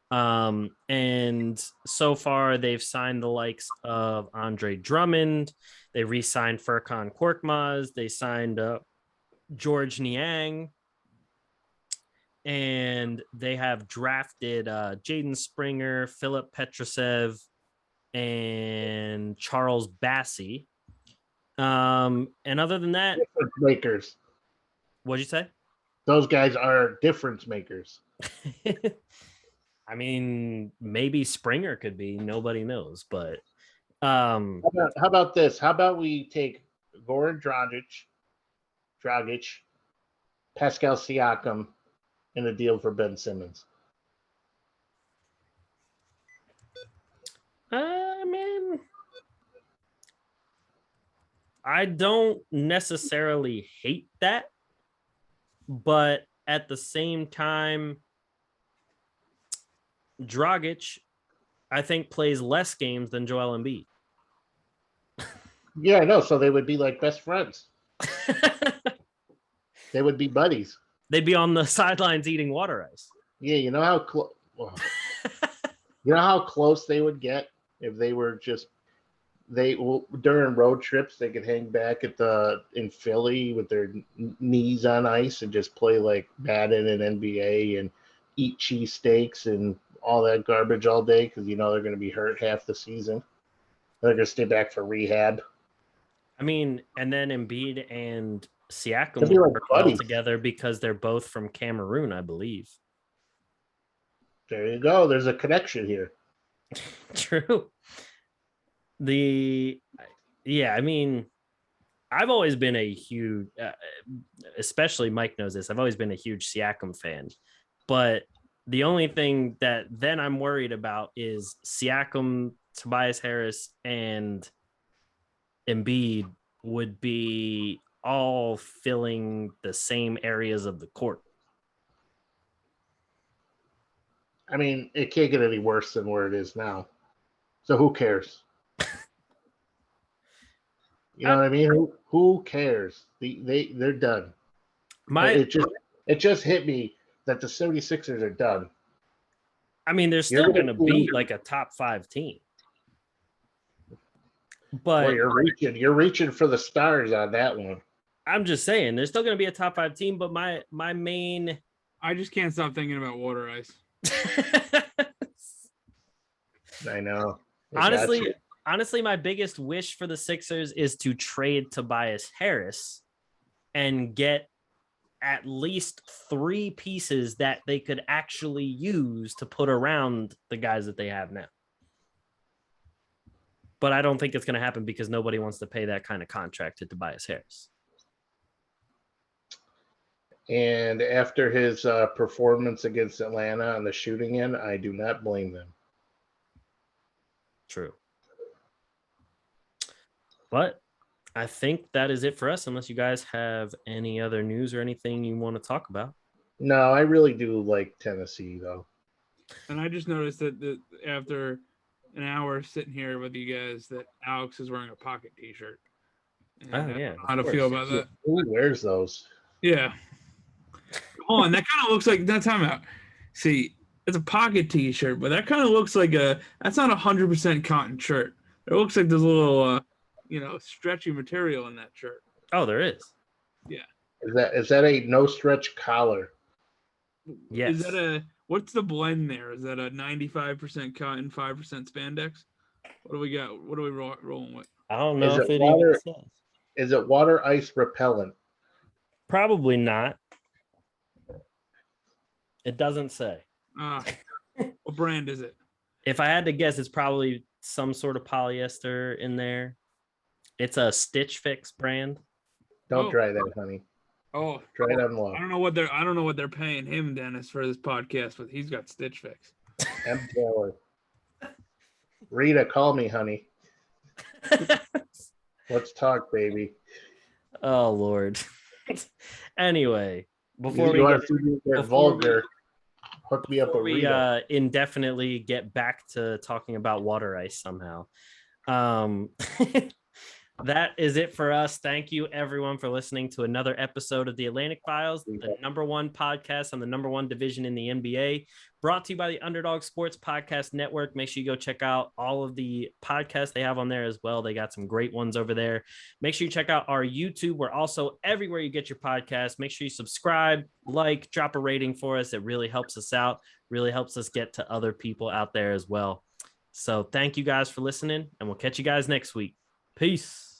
Speaker 2: And so far, they've signed the likes of Andre Drummond. They re-signed Furkan Korkmaz. They signed George Niang. And they have drafted Jaden Springer, Philip Petrusev, and Charles Bassey. And other than that,
Speaker 4: difference makers.
Speaker 2: What'd you say?
Speaker 4: Those guys are difference makers.
Speaker 2: Maybe Springer could be. Nobody knows, but
Speaker 4: how about this? How about we take Goran Dragic, Pascal Siakam, in a deal for Ben Simmons?
Speaker 2: I don't necessarily hate that, but at the same time, Dragic, I think, plays less games than Joel Embiid.
Speaker 4: Yeah, I know. So they would be like best friends. They would be buddies.
Speaker 2: They'd be on the sidelines eating water ice.
Speaker 4: Yeah, you know how close they would get if they were just during road trips. They could hang back in Philly with their knees on ice and just play like Madden and NBA and eat cheesesteaks and all that garbage all day, because they're going to be hurt half the season. They're going to stay back for rehab.
Speaker 2: And then Embiid and Siakam
Speaker 4: like
Speaker 2: work well together because they're both from Cameroon, I believe.
Speaker 4: There you go. There's a connection here.
Speaker 2: True. I've always been a huge, especially Mike knows this, I've always been a huge Siakam fan. But the only thing that then I'm worried about is Siakam, Tobias Harris, and Embiid would be all filling the same areas of the court.
Speaker 4: It can't get any worse than where it is now. So who cares? You know what I mean? Who cares? They're done. It just hit me that the 76ers are done.
Speaker 2: They're still going to be like a top 5 team. But
Speaker 4: you're reaching for the stars on that one.
Speaker 2: I'm just saying, they're still going to be a top 5 team, but my main...
Speaker 3: I just can't stop thinking about water ice.
Speaker 4: I know.
Speaker 2: Honestly, my biggest wish for the Sixers is to trade Tobias Harris and get at least 3 pieces that they could actually use to put around the guys that they have now. But I don't think it's going to happen because nobody wants to pay that kind of contract to Tobias Harris.
Speaker 4: And after his performance against Atlanta on the shooting end, I do not blame them.
Speaker 2: True. But I think that is it for us, unless you guys have any other news or anything you want to talk about.
Speaker 4: No, I really do like Tennessee, though.
Speaker 3: And I just noticed that after an hour sitting here with you guys that Alex is wearing a pocket T-shirt. And
Speaker 2: Oh, yeah,
Speaker 3: how to feel about that?
Speaker 4: Who wears those?
Speaker 3: Yeah. Hold on, that kind of looks like that time out. See, it's a pocket T-shirt, but that kind of looks like that's not 100% cotton shirt. It looks like there's a little, stretchy material in that shirt.
Speaker 2: Oh, there is.
Speaker 3: Yeah.
Speaker 4: Is that a no stretch collar?
Speaker 2: Yes.
Speaker 3: Is that what's the blend there? Is that a 95% cotton, 5% spandex? What do we got? What are we rolling with?
Speaker 2: I don't know if it
Speaker 4: water,
Speaker 2: even says.
Speaker 4: Is it water ice repellent?
Speaker 2: Probably not. It doesn't say.
Speaker 3: What brand is it?
Speaker 2: If I had to guess, it's probably some sort of polyester in there. It's a Stitch Fix brand.
Speaker 4: Don't try that, honey.
Speaker 3: Oh,
Speaker 4: try it on low.
Speaker 3: I don't know what they're paying him, Dennis, for this podcast, but he's got Stitch Fix.
Speaker 4: M. Taylor. Rita, call me, honey. Let's talk, baby.
Speaker 2: Oh Lord. Anyway, before
Speaker 4: you
Speaker 2: we
Speaker 4: get vulgar, hook me up a
Speaker 2: we
Speaker 4: Rita.
Speaker 2: indefinitely get back to talking about water ice somehow. That is it for us. Thank you, everyone, for listening to another episode of the Atlantic Files, the #1 podcast on the #1 division in the NBA, brought to you by the Underdog Sports Podcast Network. Make sure you go check out all of the podcasts they have on there as well. They got some great ones over there. Make sure you check out our YouTube. We're also everywhere you get your podcast. Make sure you subscribe, drop a rating for us. It really helps us out, really helps us get to other people out there as well. So thank you guys for listening, and we'll catch you guys next week. Peace.